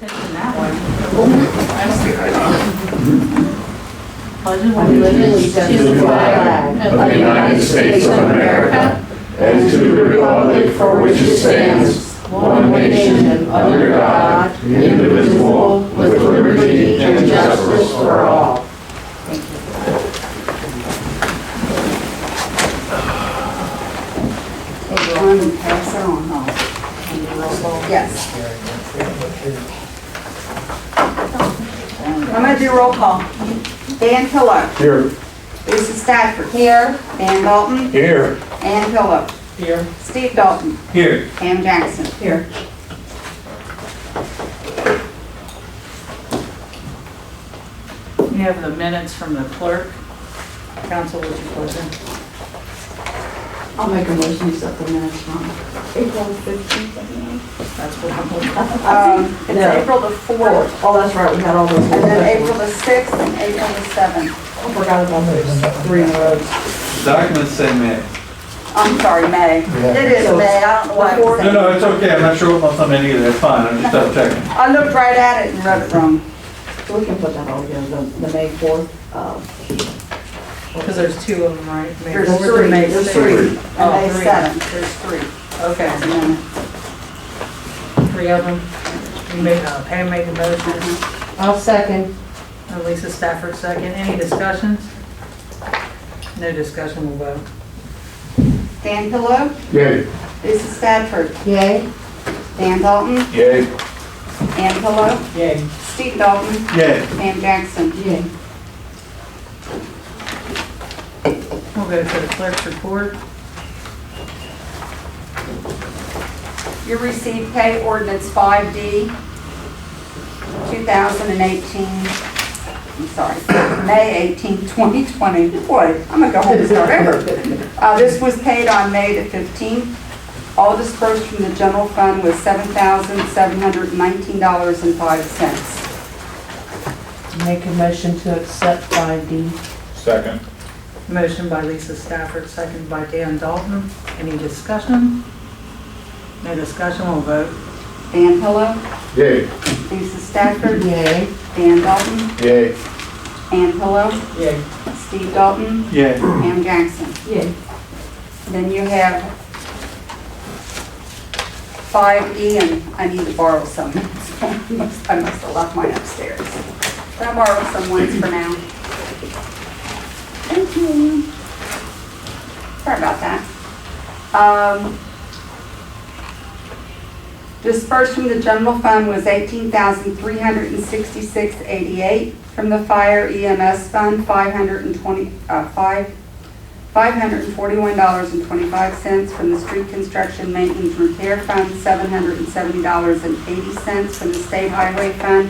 attention that one. Pledge allegiance to the flag of the United States of America and to the republic for which it stands, one nation, under God, indivisible, with liberty and justice for all. And pass her on home. Yes. I'm going to do roll call. Dan Pillow. Here. Lisa Stafford. Here. Dan Dalton. Here. Ann Pillow. Here. Steve Dalton. Here. Pam Jackson. Here. You have the minutes from the clerk. Council, would you please? I'll make a motion to accept the minutes from April 15th. That's what I'm looking at. It's No. April the 4th, Oh, that's right, we had all those. and then April the 6th, and April the 7th. I forgot about those 3 in a row. Documents say May. I'm sorry, May. It is So May, I don't know why. No, no, it's okay, I'm not sure what month I'm in either, it's fine, I'm just double checking. I looked right at it and wrote it wrong. So we can put that all together, the May 4th. Because there's 2 of them, right? There's What was the 3, May there's 6th? 3, and Oh, May 3. 7th, there's 3. Okay, And then 3 of them. You made, Pam made the motion, I'll second. and Lisa Stafford second. Any discussions? No discussion, we'll vote. Dan Pillow, Yay. Lisa Stafford, Yay. Dan Dalton, Yay. Ann Pillow, Yay. Steve Dalton, Yay. Pam Jackson. Yay. We'll go to the clerk's report. You received pay ordinance 5D, 2018, I'm sorry, May 18, 2020. Boy, I'm gonna go home and start over. This was paid on May the 15th. All dispersed from the general fund was $7,719.05. Make a motion to accept 5D. Second. Motion by Lisa Stafford, second by Dan Dalton. Any discussion? No discussion, we'll vote. Dan Pillow, Yay. Lisa Stafford, Yay. Dan Dalton, Yay. Ann Pillow, Yay. Steve Dalton, Yay. Pam Jackson. Yay. Then you have 5E, and I need to borrow some. I must have left mine upstairs. But I'll borrow some ones for now. Thank you. Sorry about that. Dispersed from the general fund was $18,366.88. From the fire EMS fund, $541.25. From the street construction maintenance repair fund, $770.80. From the state highway fund,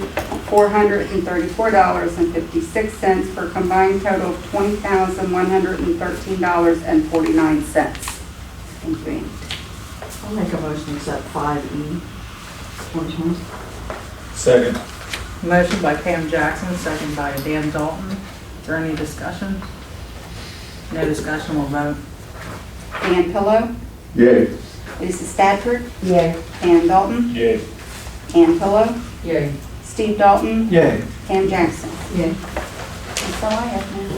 $434.56, for a combined total of $20,113.49. Thank you. I'll make a motion to accept 5E. 2020. Second. Motion by Pam Jackson, second by Dan Dalton. Is there any discussion? No discussion, we'll vote. Dan Pillow, Yay. Lisa Stafford, Yay. Dan Dalton, Yay. Ann Pillow, Yay. Steve Dalton, Yay. Pam Jackson. Yay. That's all I have now.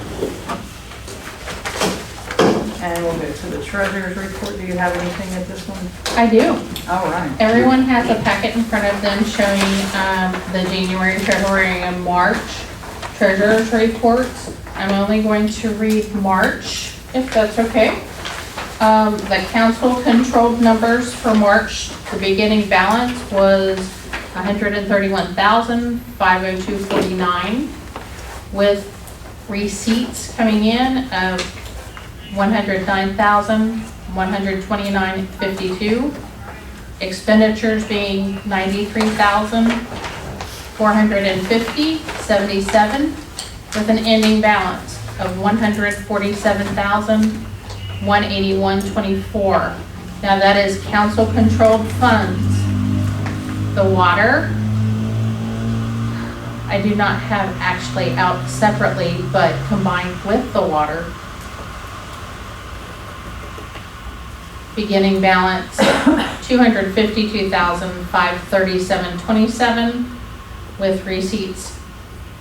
And we'll go to the treasurer's report. Do you have anything at this one? I do. All right. Everyone has a packet in front of them showing the January, February, and March treasurer's reports. I'm only going to read March, if that's okay. The council controlled numbers for March, the beginning balance was $131,502.49, with receipts coming in of $109,129.52, expenditures being $93,450.77, with an ending balance of $147,181.24. Now that is council controlled funds. The water, I do not have actually out separately, but combined with the water, beginning balance $252,537.27, with receipts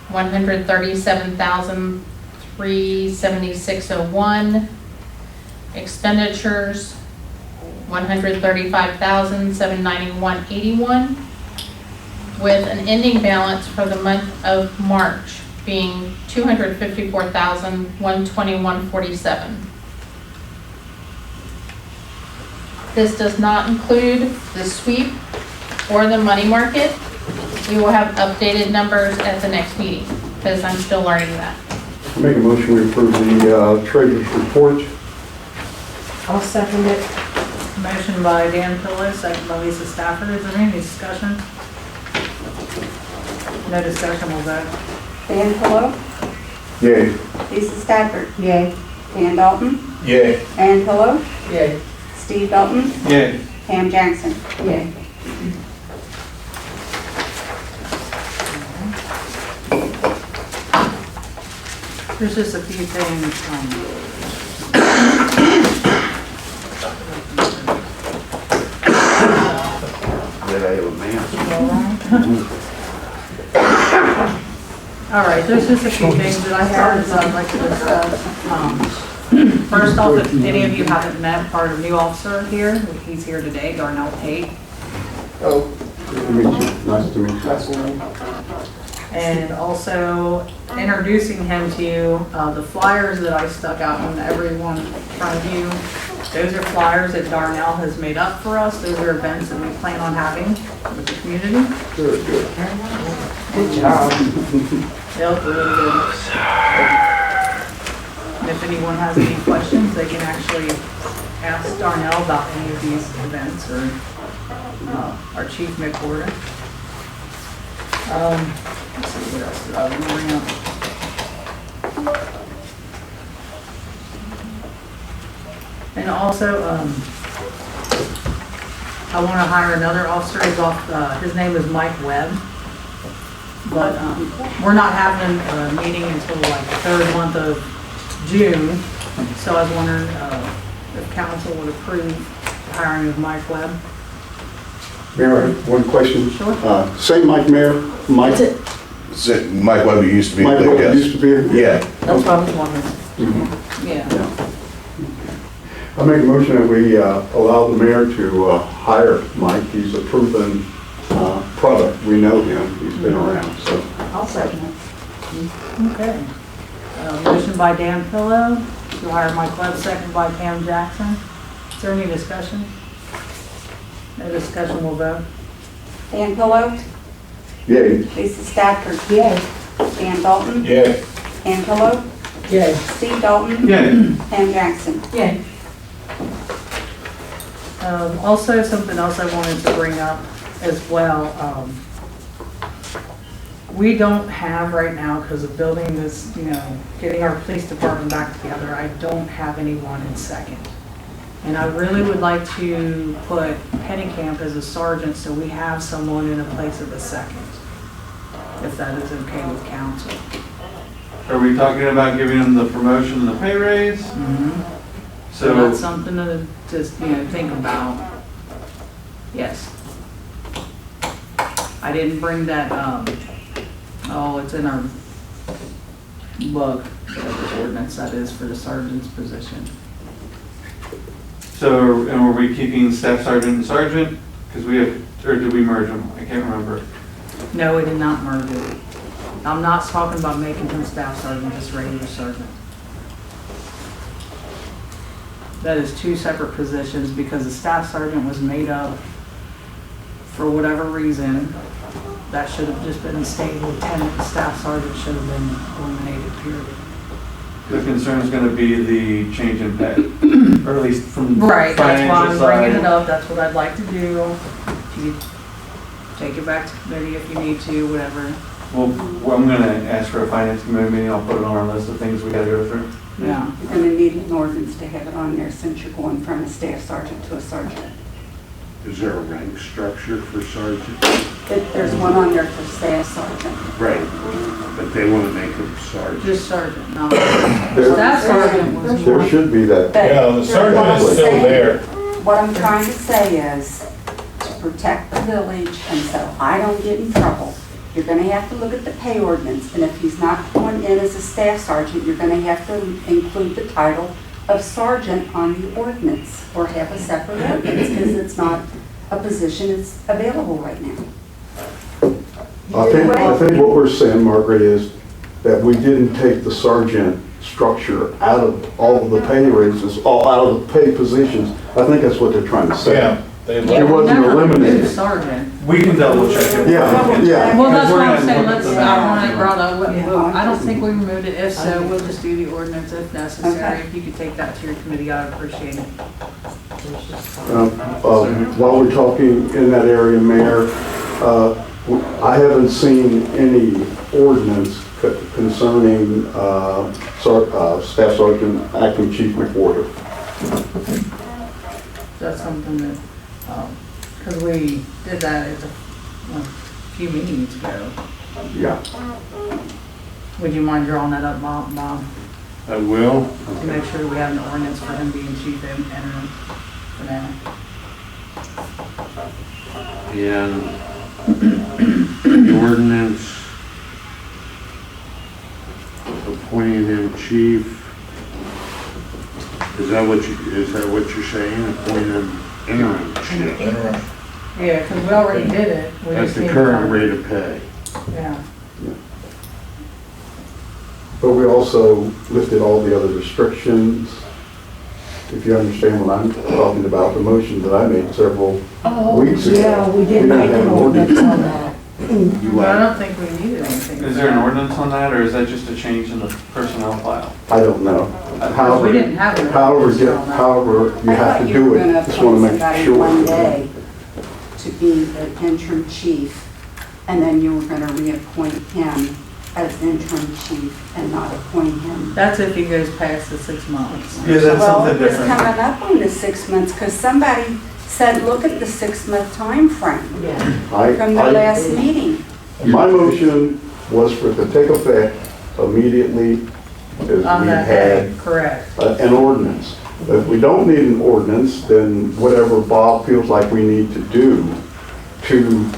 137,376.01, expenditures 135,791.81, with an ending balance for the month of March being 254,121.47. This does not include the sweep or the money market. We will have updated numbers at the next meeting, because I'm still learning that. Make a motion to approve the treasurer's report. I'll second it. Motion by Dan Pillow, second by Lisa Stafford. Is there any discussion? No discussion, we'll vote. Dan Pillow, Yay. Lisa Stafford, Yay. Dan Dalton, Yay. Dan Pillow, Yay. Steve Dalton, Yay. Pam Jackson. Yay. There's just a few things, Did I have a mask? all right, there's just a few things that I have that I'd like to discuss. First off, if any of you haven't met part of new officer here, he's here today, Darnell Tate. Oh. Nice to meet you. Nice to meet you. And also introducing him to you, the flyers that I stuck out on everyone in front of you. Those are flyers that Darnell has made up for us. Those are events that we plan on having with the community. Good, good. Good job. They look really good. And if anyone has any questions, they can actually ask Darnell about any of these events or our chief McWhorter. Let's see, what else did I want to bring up? And also, I want to hire another officer. His name is Mike Webb. But we're not having a meeting until like the third month of June. So I was wondering if council would approve the hiring of Mike Webb. Mayor, one question. Sure. Same Mike Mayor, Mike. Is it Mike Webb who used to be Mike the Webb guest? used to be here? Yeah. That's what I was wondering. Yeah. I make a motion that we allow the mayor to hire Mike. He's a proven product. We know him. He's been around, so. I'll second it. Okay. Motion by Dan Pillow to hire Mike Webb, second by Pam Jackson. Is there any discussion? No discussion, we'll vote. Dan Pillow, Yay. Lisa Stafford, Yay. Dan Dalton, Yay. Dan Pillow, Yay. Steve Dalton, Yay. Pam Jackson. Yay. Also, something else I wanted to bring up as well. We don't have right now, because of building this, getting our police department back together, I don't have anyone in second. And I really would like to put Pennycamp as a sergeant so we have someone in a place of a second, if that is okay with council. Are we talking about giving him the promotion and the pay raise? So that's something to just, think about. Yes. I didn't bring that, it's in our book, the ordinance that is for the sergeant's position. So, and were we keeping staff sergeant and sergeant? Because we have, or did we merge them? I can't remember. No, we did not merge it. I'm not talking about making him staff sergeant, just regular sergeant. That is two separate positions because the staff sergeant was made up for whatever reason. That should have just been state lieutenant. The staff sergeant should have been eliminated, period. The concern is going to be the change in pay, or at least from Right, that's why financial I'm bringing it side. up. That's what I'd like to do. You take it back to committee if you need to, whatever. Well, I'm going to ask for a finance committee meeting. I'll put it on our list of things we got to go through. Yeah. You're going to need an ordinance to have it on there since you're going from a staff sergeant to a sergeant. Is there a rank structure for sergeant? There's one on there for staff sergeant. Right, but they want to make him sergeant. Just sergeant, no. There- Staff sergeant was There more. should be that. But Yeah, the sergeant is still there. What I'm trying to say is to protect the village and so I don't get in trouble. You're gonna have to look at the pay ordinance, and if he's not going in as a staff sergeant, you're gonna have to include the title of sergeant on the ordinance, or have a separate ordinance, because it's not a position that's available right now. I think what we're saying, Margaret, is that we didn't take the sergeant structure out of all of the pay raises, all out of the pay positions. I think that's what they're trying to say. Yeah. They It left. wasn't Never removed eliminated. sergeant. We can double check it. Yeah, yeah. Well, that's We're what I'm gonna saying, look at let's, the- I want it brought up, Yeah. I don't think we removed it, if so, we'll just do the ordinance if necessary. Okay. If you could take that to your committee, I'd appreciate it. While we're talking in that area, Mayor, I haven't seen any ordinance concerning Staff Sergeant Acting Chief McWhorter. That's something that, because we did that at a few meetings ago. Yeah. Would you mind drawing that up, Bob, I will. to make sure we have an ordinance for him being chief interim for now? Yeah. The ordinance appointing him chief. Is that what you're saying? Appointing him interim chief? Yeah, because we already did it. We At just the need to- current rate of pay. Yeah. But we also lifted all the other restrictions. If you understand what I'm talking about, the motion that I made several weeks ago. Yeah, we did don't make have an ordinance on that. But I don't think we needed anything. Is there an ordinance on that, or is that just a change in the personnel file? I don't know. We didn't have an However, ordinance on that. however you I have thought to you do were it. gonna Just want to appoint make somebody sure. one day to be the interim chief, and then you were gonna reappoint him as interim chief and not appoint him. That's if he goes past the 6 months. Yeah, that's Well, something it was different. coming up on the 6 months, because somebody said, look at the 6-month time frame from the last meeting. My motion was for it to take effect immediately as we On that had day, correct. an ordinance. If we don't need an ordinance, then whatever Bob feels like we need to do to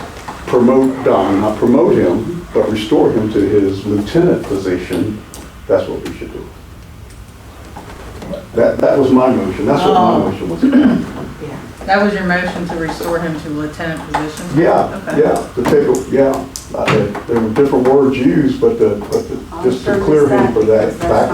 promote Don, not promote him, but restore him to his lieutenant position, that's what we should do. That was my motion, that's what my motion was about. That was your motion to restore him to lieutenant position? Yeah, Okay. yeah, to take, there were different words used, but just to clear him for that back.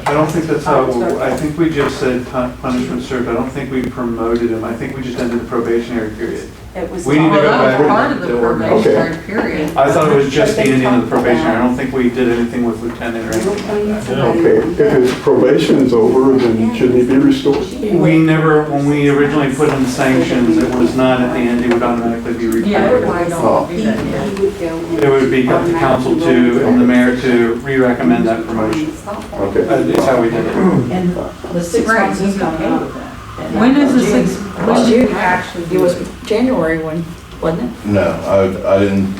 I don't think that's how, I think we just said punishment served. I don't think we promoted him. I think we just ended the probationary period. It was. We need to Well, go that back was part of to the the ordinance. probationary period. I thought it was just the ending of the probationary. I don't think we did anything with lieutenant or anything. Okay, if his probation is over, then shouldn't he be restored? We never, when we originally put in sanctions, it was not at the end, it would automatically be Yeah, required. we don't do that yet. It would be up to council to, and the mayor to re-recommend that promotion. Okay. That's how we did it. And the 6 Right, months he's is okay not with that. When is the six, when did you actually It do was it? January one, wasn't it? No, I didn't,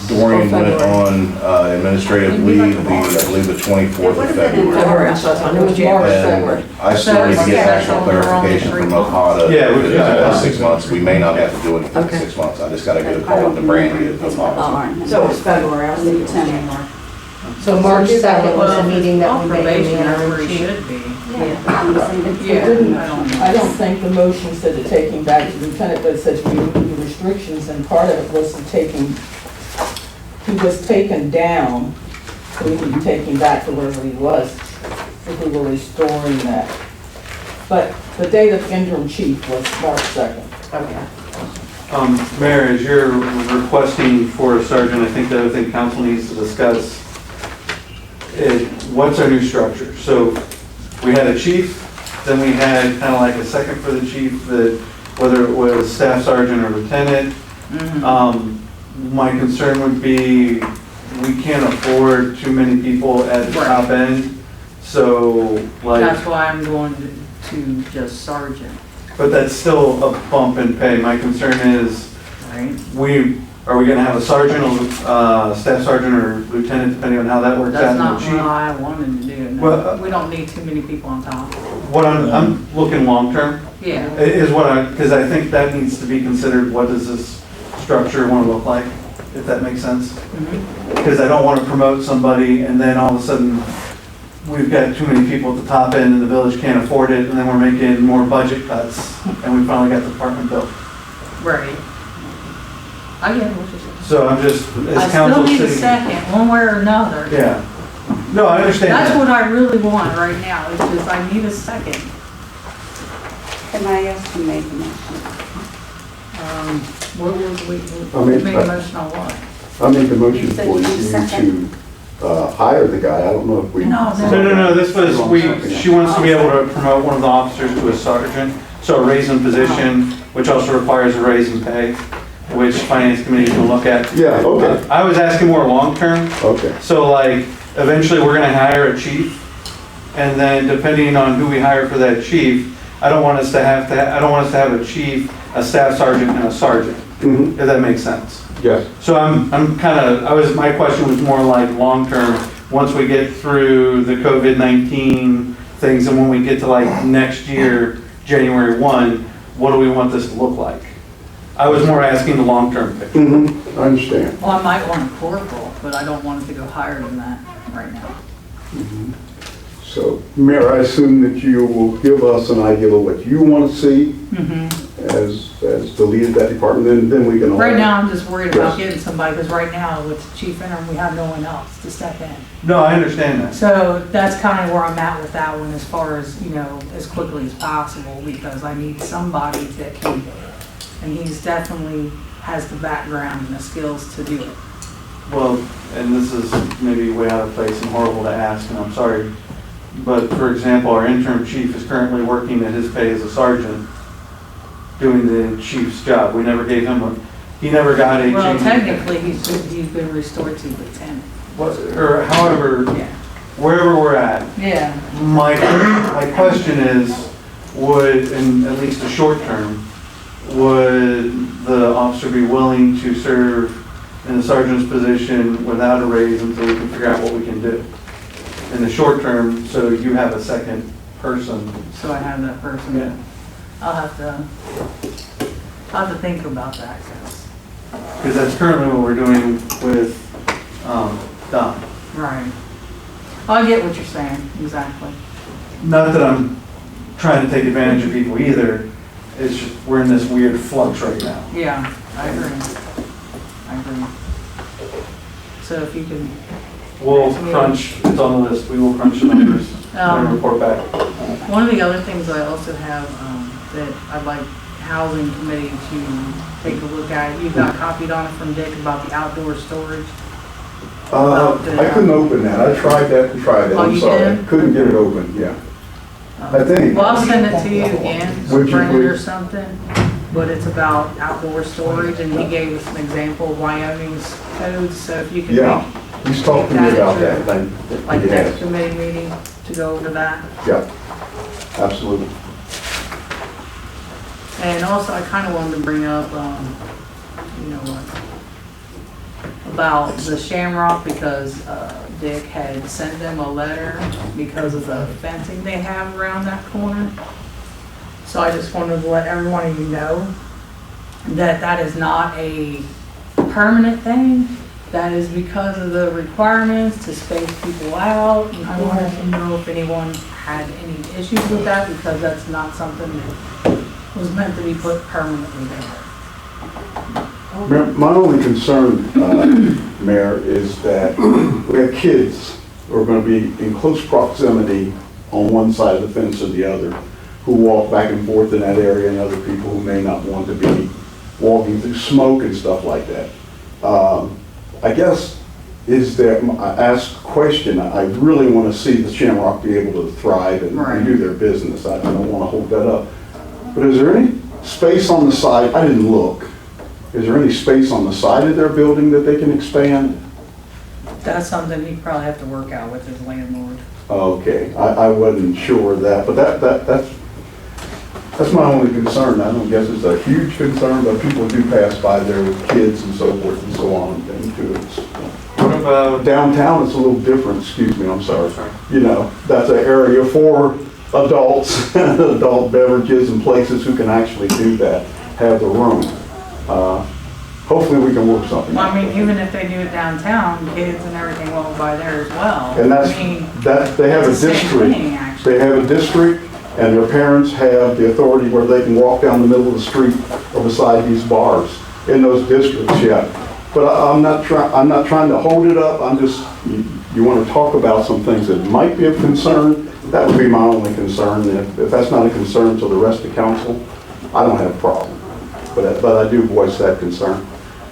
Doreen went on administrative leave, I believe the 24th of February. February, I thought it was January, February. And I still need to get actual clarification from Ohada. Yeah, we- That 6 months, we may not have to do anything in Okay. 6 months. I just gotta get a call to Brandy at Ohada. So it was February, I was thinking it was January. So March 2nd was the meeting that we On made. probation, that's where he should be. It Yeah, didn't, I don't know. I don't think the motion said to take him back to lieutenant, but it says remove the restrictions, and part of it was to take him, he was taken down, so we could take him back to wherever he was, if we were restoring that. But the date of interim chief was March 2nd. Okay. Mayor, as you're requesting for a sergeant, I think the other thing council needs to discuss is what's our new structure? So we had a chief, then we had kind of like a second for the chief, that whether it was staff sergeant or lieutenant. My concern would be, we can't afford too many people at the top end. So like, That's why I'm going to just sergeant, but that's still a bump in pay. My concern is, right? are we gonna have a sergeant, staff sergeant, or lieutenant, depending on how that works out? That's in the not chief? what I wanted to do. Well, No. We don't need too many people on top. What I'm looking long-term Yeah. is because I think that needs to be considered. What does this structure want to look like? if that makes sense. Because I don't want to promote somebody and then all of a sudden, we've got too many people at the top end and the village can't afford it, and then we're making more budget cuts, and we finally got the department built. Right. I get what you're saying. So I'm just, I as still council need a sitting. second, one way or another. Yeah. No, I understand That's that. what I really want right now, is just I need a second. Can I ask who made the motion? What was we, I mean, made a motion on what? I make a motion You said for you you second. to hire the guy. I don't know if we. No, this was, she wants to be able to promote one of the officers to a sergeant, so a raise in position, which also requires a raise in pay, which finance committee can look at. Yeah, okay, I was asking more long-term, okay. so like, eventually we're gonna hire a chief, and then depending on who we hire for that chief, I don't want us to have a chief, a staff sergeant, and a sergeant, Mhm. if that makes sense. Yes, So my question was more like long-term, once we get through the COVID-19 things, and when we get to like next year, January 1, what do we want this to look like? I was more asking the long-term picture. I understand. Well, I might want a corporal, but I don't want it to go higher than that right now. So, Mayor, I assume that you will give us an idea of what you want to see as the lead of that department, and then we can all. Right now, I'm just worried about Yes. getting somebody, because right now, with the chief interim, we have no one else to step in. No, I understand that. So that's kind of where I'm at with that one, as far as, as quickly as possible, because I need somebody that can, and he's definitely has the background and the skills to do it. Well, and this is maybe way out of place and horrible to ask, and I'm sorry, but for example, our interim chief is currently working at his pay as a sergeant, doing the chief's job. We never gave him he never got a Well, change. technically, he's been restored to lieutenant. Or however, Yeah. wherever we're at. Yeah. My question is, would, in at least the short term, would the officer be willing to serve in the sergeant's position without a raise until we can figure out what we can do? In the short term, so you have a second person. So I have that person. Yeah. I'll have to think about that, 'cause- Because that's currently what we're doing with Don. right. I get what you're saying, exactly. Not that I'm trying to take advantage of people either, it's just, we're in this weird flux right now. Yeah, I agree. So if you can, We'll crunch, it's on the list, we will crunch the numbers and report back. one of the other things I also have, that I'd like housing committee to take a look at, you got copied on it from Dick about the outdoor storage. I couldn't open that. I tried that and tried that. Oh, I'm you sorry. did? Couldn't get it open, yeah. I think. Well, I'll send it to you again, Would you print it or please? something, but it's about outdoor storage, and he gave us an example of Wyoming's codes, so if you can Yeah, he's talked to me about that. like He next has. committee meeting to go over that. Yeah, absolutely. And also, I kind of wanted to bring up, about the Shamrock, because Dick had sent them a letter because of the fencing they have around that corner. So I just wanted to let every one of you know that that is not a permanent thing. That is because of the requirements to space people out. And I wanted to know if anyone had any issues with that, because that's not something that was meant to be put permanently there. My only concern, Mayor, is that we have kids who are going to be in close proximity on one side of the fence or the other, who walk back and forth in that area, and other people who may not want to be walking through smoke and stuff like that. I guess, I asked a question, I really want to see the Shamrock be able to thrive and do their business. I don't want to hold that up. But is there any space on the side? I didn't look. Is there any space on the side of their building that they can expand? That's something you probably have to work out with his landlord. Okay, I wasn't sure of that, but that's my only concern. I don't guess it's a huge concern, but people do pass by there with kids and so forth and so on and things too. What about, Downtown, it's a little different, excuse me, I'm sorry. That's an area for adults, adult beverages and places who can actually do that, have the room. hopefully we can work something Well, out. I mean, even if they do it downtown, kids and everything walk by there as well. And that's, I mean, they have a it's the same district. thing, actually. They have a district, and their parents have the authority where they can walk down the middle of the street or beside these bars in those districts, yeah. But I'm not trying to hold it up, I'm just, you want to talk about some things that might be of concern, that would be my only concern. If that's not a concern to the rest of council, I don't have a problem. But I do voice that concern.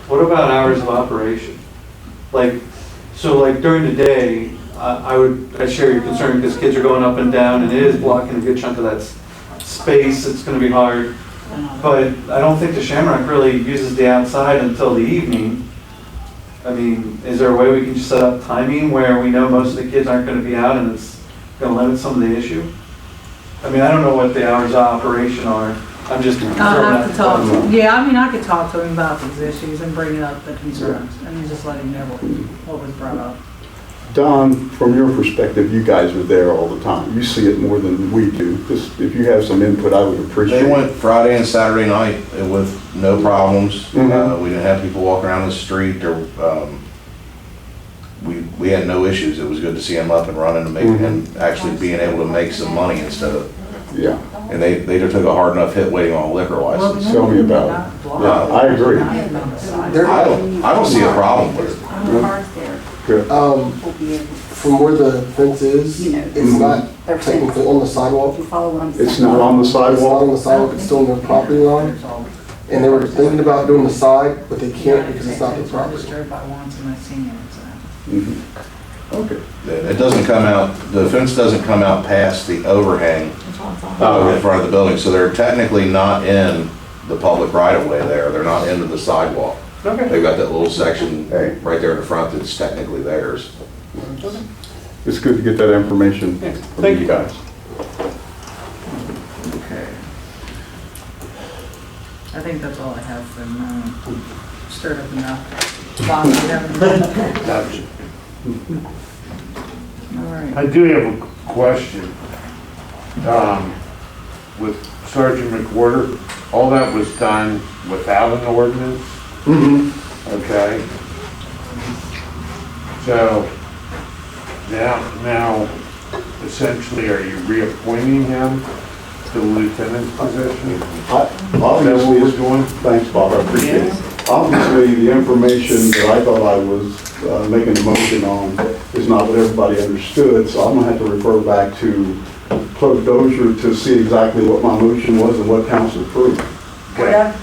What about hours of operation? Like, so like during the day, I share your concern because kids are going up and down and it is blocking a good chunk of that space. It's gonna be hard. But I don't think the Shamrock really uses the outside until the evening. I mean, is there a way we can set up timing where we know most of the kids aren't gonna be out and it's gonna limit some of the issue? I mean, I don't know what the hours of operation are. I'm just throwing I'll have that. to talk to him. Yeah, I mean, I could talk to him about these issues and bring up the concerns and just let him know what was brought up. Don, from your perspective, you guys are there all the time. You see it more than we do. Just if you have some input, I would appreciate They it. went Friday and Saturday night with no problems. Mhm. We didn't have people walking around the street or, we had no issues. It was good to see them up and running and and actually being able to make some money instead of, Yeah, and they took a hard enough hit waiting on a liquor license. Tell me about it. Yeah, I agree. I don't see a problem with it. Cars there Good. will be able From where the fence is, You know, it's not they're technically on the sidewalk. to follow what I'm saying. It's not on the It's not on sidewalk? the sidewalk, it's still on their property line. And they were thinking about doing the side, but they can't because it's not their I just property. drove by once and I seen it, so. Mhm. Okay. It doesn't come out, the fence doesn't come out past the overhang in front of the building, so they're technically not in the public right of way there. They're not into the sidewalk. Okay. They've got that little section Hey. right there in the front that's technically theirs. It's good to get that information from Thank you you. guys. Okay. I think that's all I have for now. Stirred up enough. Bob, you have anything? All right. I do have a question. With Sergeant McWhorter, all that was done without an ordinance, Mm-hmm. okay? So now, essentially, are you reappointing him to the lieutenant's position? Is that what Obviously, we're doing? thanks, Bob, I appreciate it. Obviously, the information that I thought I was making a motion on is not what everybody understood, so I'm gonna have to refer back to Clerk Dozier to see exactly what my motion was and what council approved. Whatever,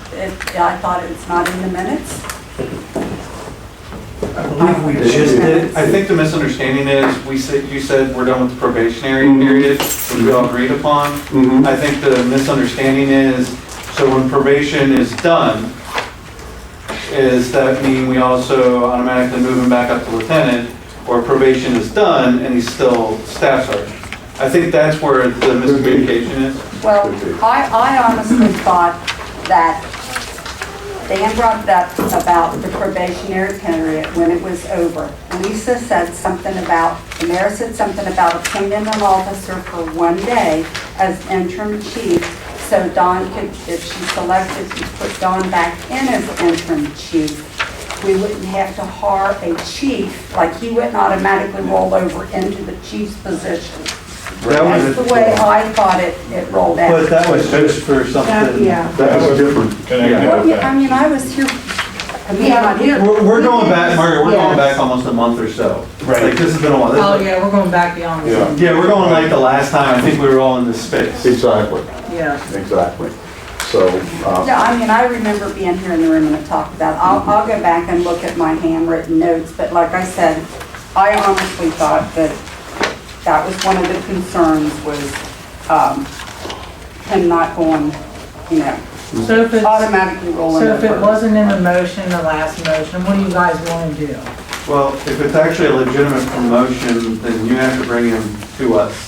I thought it's not in the minutes. I think the misunderstanding is, you said we're done with the probationary period, which we all agreed upon. Mhm. I think the misunderstanding is, so when probation is done, is that mean we also automatically move him back up to lieutenant, or probation is done and he's still staff sergeant? I think that's where the miscommunication is. Well, I honestly thought that Dan brought it up about the probationary period when it was over. Lisa said something about, the mayor said something about appointing an officer for one day as interim chief, so Dawn could, if she selected to put Dawn back in as interim chief, we wouldn't have to hire a chief, like he wouldn't automatically roll over into the chief's position. That's the way I thought it rolled out. But that was just for something. Yeah. That was different. Connected Well, with yeah, that. I mean, I was here, I mean, I'm not here. We're going back, Margaret, we're going Yes. back almost a month or so. Right. Like, this has been a while. This is Oh, like- yeah, we're going back beyond. Yeah. Yeah, we're going like the last time, I think we were all in this space. Exactly, Yeah. exactly. So, Yeah, I mean, I remember being here in the room and I talked about it. I'll go back and look at my handwritten notes, but like I said, I honestly thought that that was one of the concerns was, him not going, you know, So if it's, automatically rolling so over. if it wasn't in the motion, the last motion, what do you guys want to do? Well, if it's actually a legitimate promotion, then you have to bring him to us.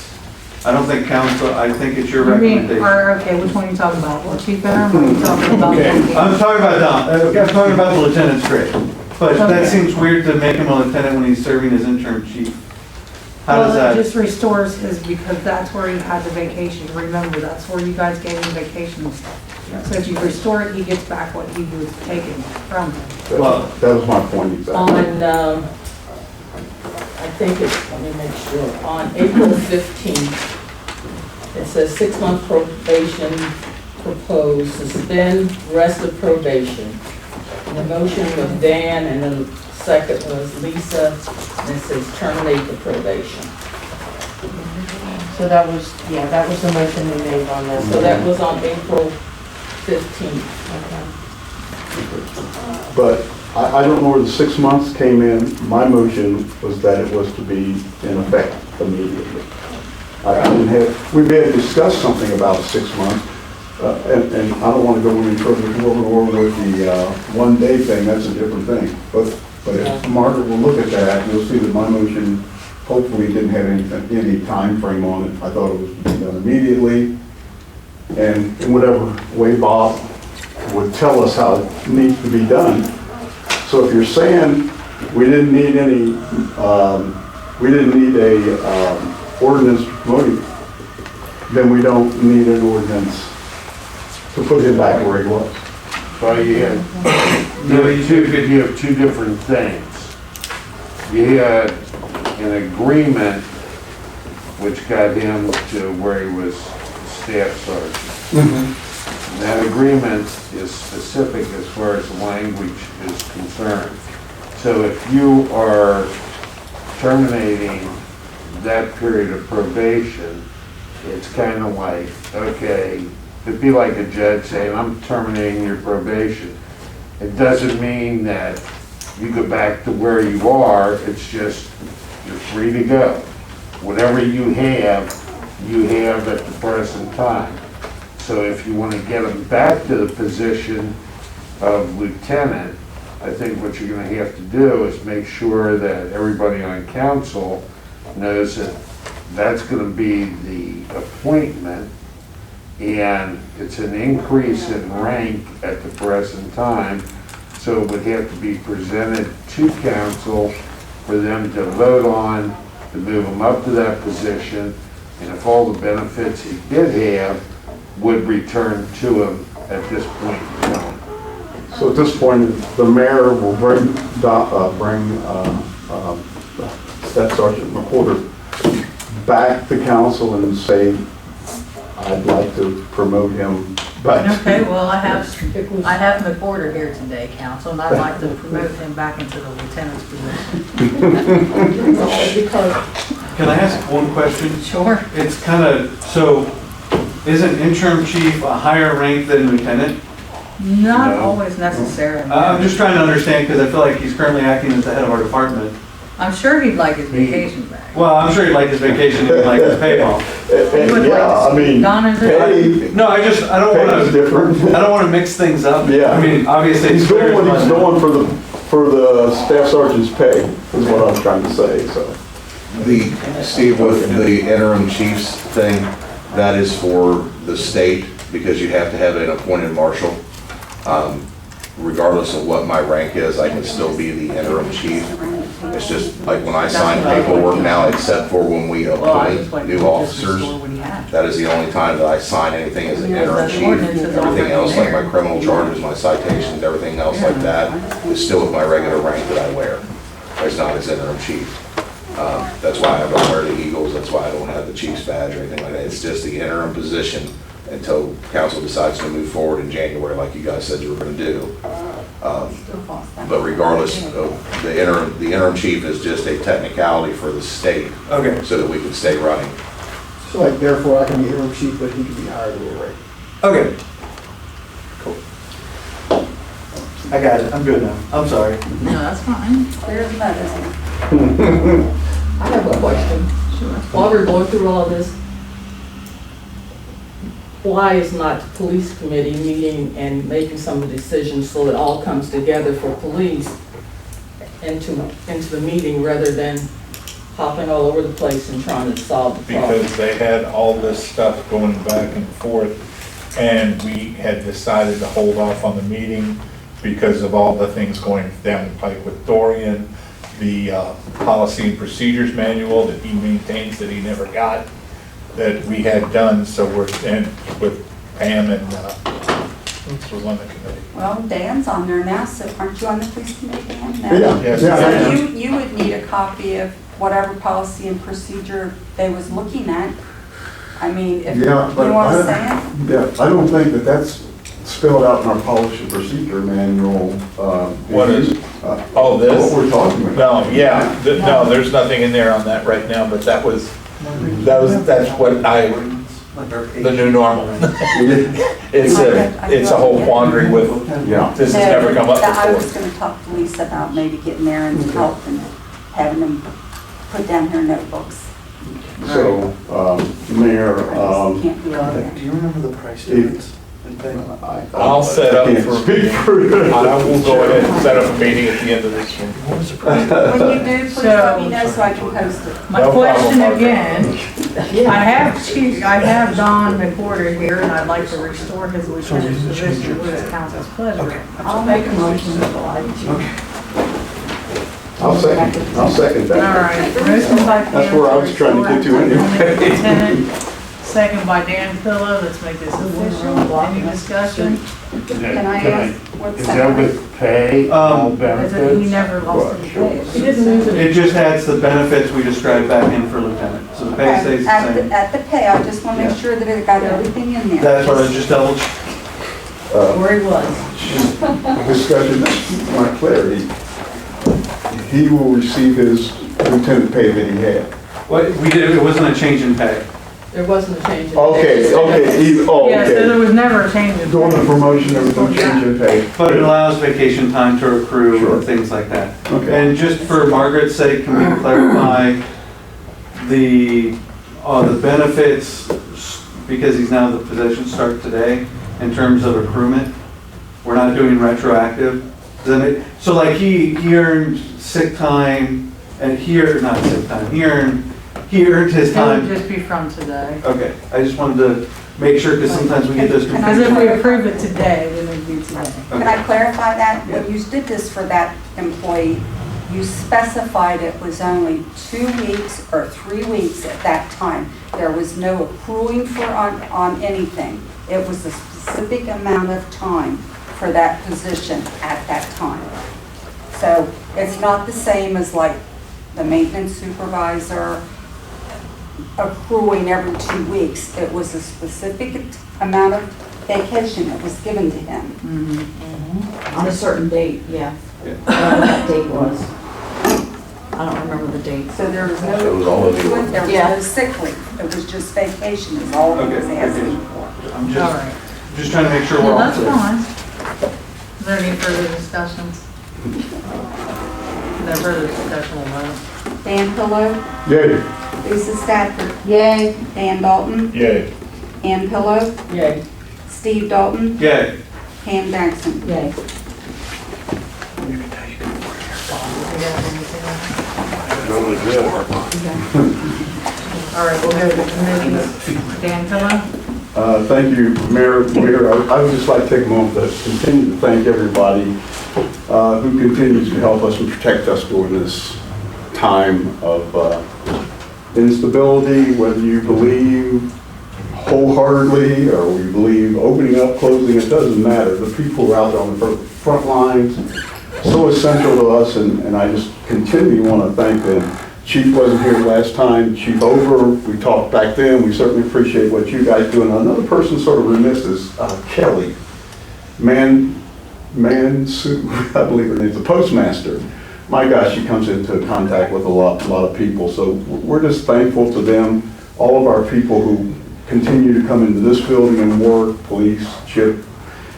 I don't think council, I think it's your You mean, recommendation. or, okay, which one are you talking about? The chief interim, or are you talking about? Okay. I'm talking about Don, I'm talking about the lieutenant's grade. But that Okay. seems weird to make him a lieutenant when he's serving as interim chief. How does Well, it that? just restores his, because that's where he had the vacation. Remember, that's where you guys gave him vacation and stuff. So if you restore it, he gets back what he was taken from him. That was my point exactly. On, I think it's, let me make sure, on April 15th, it says 6-month probation proposed, suspend rest of probation. And the motion was Dan, and the second was Lisa, and it says terminate the probation. So that was, yeah, that was the motion we made on that. So that was on April 15th. But I don't know where the 6 months came in. My motion was that it was to be in effect immediately. I didn't have, we may have discussed something about 6 months, and I don't want to go any further with the 1 day thing, that's a different thing. But if Margaret will look at that, you'll see that my motion hopefully didn't have any time frame on it. I thought it was to be done immediately, and in whatever way Bob would tell us how it needs to be done. So if you're saying we didn't need any, we didn't need a ordinance promoting, then we don't need an ordinance to put him back where he was. Well, you have two different things. You had an agreement which got him to where he was staff sergeant. That agreement is specific as far as the language is concerned. So if you are terminating that period of probation, it's kind of like, okay, it'd be like a judge saying, I'm terminating your probation. It doesn't mean that you go back to where you are, it's just you're free to go. Whatever you have at the present time. So if you want to get them back to the position of lieutenant, I think what you're going to have to do is make sure that everybody on council knows that that's going to be the appointment, and it's an increase in rank at the present time. So it would have to be presented to council for them to vote on, to move him up to that position, and if all the benefits he did have would return to him at this point in time. So at this point, the mayor will bring Staff Sergeant McWhorter back to council and say, I'd like to promote him back. Okay, well, I have McWhorter here today, council, and I'd like to promote him back into the lieutenant's position. Can I ask one question? Sure. It's kind of, so is an interim chief a higher rank than lieutenant? Not always necessarily. I'm just trying to understand, because I feel like he's currently acting as the head of our department. I'm sure he'd like his vacation back. Well, I'm sure he'd like his vacation, he'd like his pay off. He would like to see Don and pay, No, I don't pay want is to, different. I don't want to mix things up. Yeah. I mean, obviously. He's it's doing clear what he's as mud. doing for the staff sergeant's pay, is what I'm trying to say, so. Steve, with the interim chiefs thing, that is for the state, because you have to have an appointed marshal. Regardless of what my rank is, I can still be the interim chief. It's just like when I sign paperwork now, except for when we appoint new officers, that is the only time that I sign anything as an interim chief. Everything else, like my criminal charges, my citations, everything else like that, is still with my regular rank that I wear. It's not as interim chief. That's why I don't wear the Eagles, that's why I don't have the Chiefs badge or anything like that. It's just the interim position until council decides to move forward in January like you guys said you were going to do. But regardless, the interim chief is just a technicality for the state. Okay. So that we can stay running. So like therefore I can be interim chief, but he can be hired in a rate. Okay. Cool. I got it, I'm good now. I'm sorry. No, that's fine. Clear as mud, isn't it? I have a question. Sure. While we're going through all this, why is not the police committee meeting and making some of the decisions so it all comes together for police into the meeting rather than hopping all over the place and trying to solve the problem? Because they had all this stuff going back and forth, and we had decided to hold off on the meeting because of all the things going down the pike with Dorian, the policy and procedures manual that he maintains that he never got, that we had done. So we're, and with Pam and was on the committee. Well, Dan's on there now, so aren't you on the police committee, Dan? No? Yeah, Yes. yeah, yeah. So you would need a copy of whatever policy and procedure they was looking at. I mean, if, you know Yeah, what but I'm saying? Yeah, I don't think that that's spelled out in our policy and procedure manual. What is? Oh, this? What we're talking about. No, yeah, no, there's nothing in there on that right now, but that's what the new normal. It's a whole quandary with, Yeah. this has never come up No, I was before. gonna talk to Lisa about maybe getting there and help and having them put down their notebooks. So, Mayor, Can't do all that. Do you remember the price difference in payment? I'll set up I can't for, speak for it. I will go ahead and set up a meeting at the end of this one. What was the price? When you do, please let me know so I can post it. My No problem, question Margaret. again, I have Don McWhorter here, and I'd like to restore his lieutenant's position with his council's pleasure. I'll make a motion. I'll second All that. right, motion by Pam. That's where I was trying to get to anyway. Lieutenant, second by Dan Pillow, let's make this official. Any discussion? Can I ask, what's Is that that? with pay, all He benefits? never lost any pay. He didn't lose it. It just adds the benefits we described back in for lieutenant, so the pay stays the At same. at the pay, I just wanna Yeah. make sure that it got everything in there. That's what I just double, Where he was. Discussion, my clarity. He will receive his lieutenant pay that he had. what, we did, it wasn't a change in pay. There wasn't a change in. Okay, pay. Yeah, so there okay. was never a change in During the pay. promotion, there was no change in pay. But it allows vacation time to accrue Sure. and things like that. Okay. And just for Margaret's sake, can we clarify the benefits, because he's now the position start today, in terms of accruement? We're not doing retroactive? Then it, so like he earned sick time, and not sick time, he earned his It would time. just be from today. Okay, I just wanted to make sure, because sometimes we get those Because if we confused. approve it today, then it'd be today. Can I clarify that? When you did this for that employee, you specified it was only 2 weeks or 3 weeks at that time. There was no accruing for on anything. It was a specific amount of time for that position at that time. So it's not the same as like the maintenance supervisor accruing every 2 weeks. It was a specific amount of vacation that was given to him. On a certain date, yeah. Yeah. Whatever that date was. I don't remember the date. So there was no It was all of you. accruing, there was Yeah. no sick leave. It was just vacation is all he was Okay, asking okay. for. I'm All just, right. just trying to make sure we're No, all that's clear. fine. Is there any further discussions? No further discussion will vote. Dan Pillow, Yay. Lisa Stafford, Yay. Dan Dalton, Yay. Ann Pillow, Yay. Steve Dalton, Yay. Pam Jackson. Yay. Really good. All right, we'll go to the committees. Dan Pillow? Thank you, Mayor. I would just like to take a moment to continue to thank everybody who continues to help us and protect us during this time of instability, whether you believe wholeheartedly or we believe opening up, closing, it doesn't matter. The people who are out there on the front lines, so essential to us, and I just continue to want to thank them. Chief wasn't here last time, Chief Over, we talked back then, we certainly appreciate what you guys do. And another person sort of remiss is Kelly, I believe her name's the postmaster. My gosh, she comes into contact with a lot of people, so we're just thankful to them, all of our people who continue to come into this building and work, police, Chip,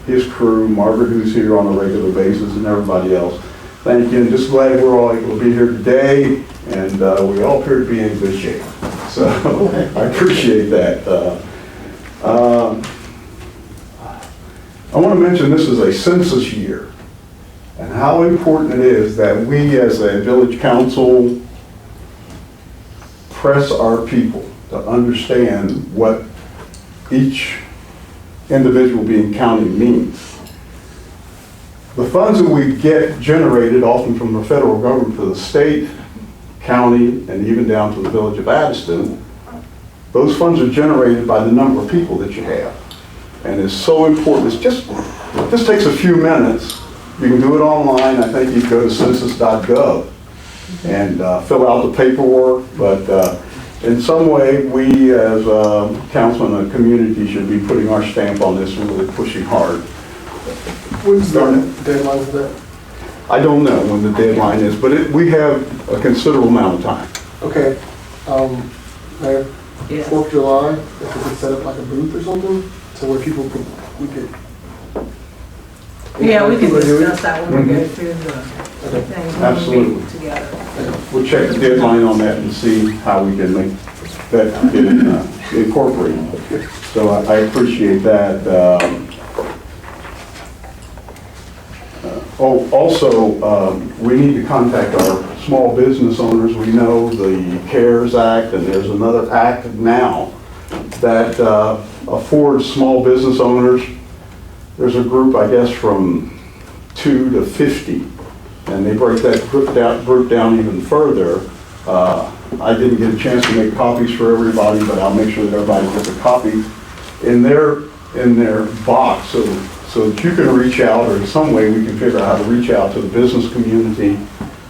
his crew, Margaret, who's here on a regular basis, and everybody else. Thank you, and just glad we're all able to be here today, and we all appear to be in good shape. So I appreciate that. I want to mention this is a census year, and how important it is that we as a village council press our people to understand what each individual being counted means. The funds that we get generated often from the federal government to the state, county, and even down to the village of Addyston, those funds are generated by the number of people that you have. And it's so important, it's just This takes a few minutes. You can do it online. I think you can go to census.gov and fill out the paperwork, but in some way, we as council and the community should be putting our stamp on this and really pushing hard. When's the deadline for that? I don't know when the deadline is, but we have a considerable amount of time. Okay, Mayor, Yes. 4th of July, if we could set up like a booth or something, so where people could, we could. Yeah, we can People do it. discuss that when we go through the Okay. things, when we Absolutely. meet together. We'll check the deadline on that and see how we can make that get incorporated. So I appreciate that. Also, we need to contact our small business owners. We know the CARES Act, and there's another act now that affords small business owners, there's a group, I guess, from 2 to 50, and they break that group down even further. I didn't get a chance to make copies for everybody, but I'll make sure that everybody gets a copy in their box, so that you can reach out, or in some way we can figure out how to reach out to the business community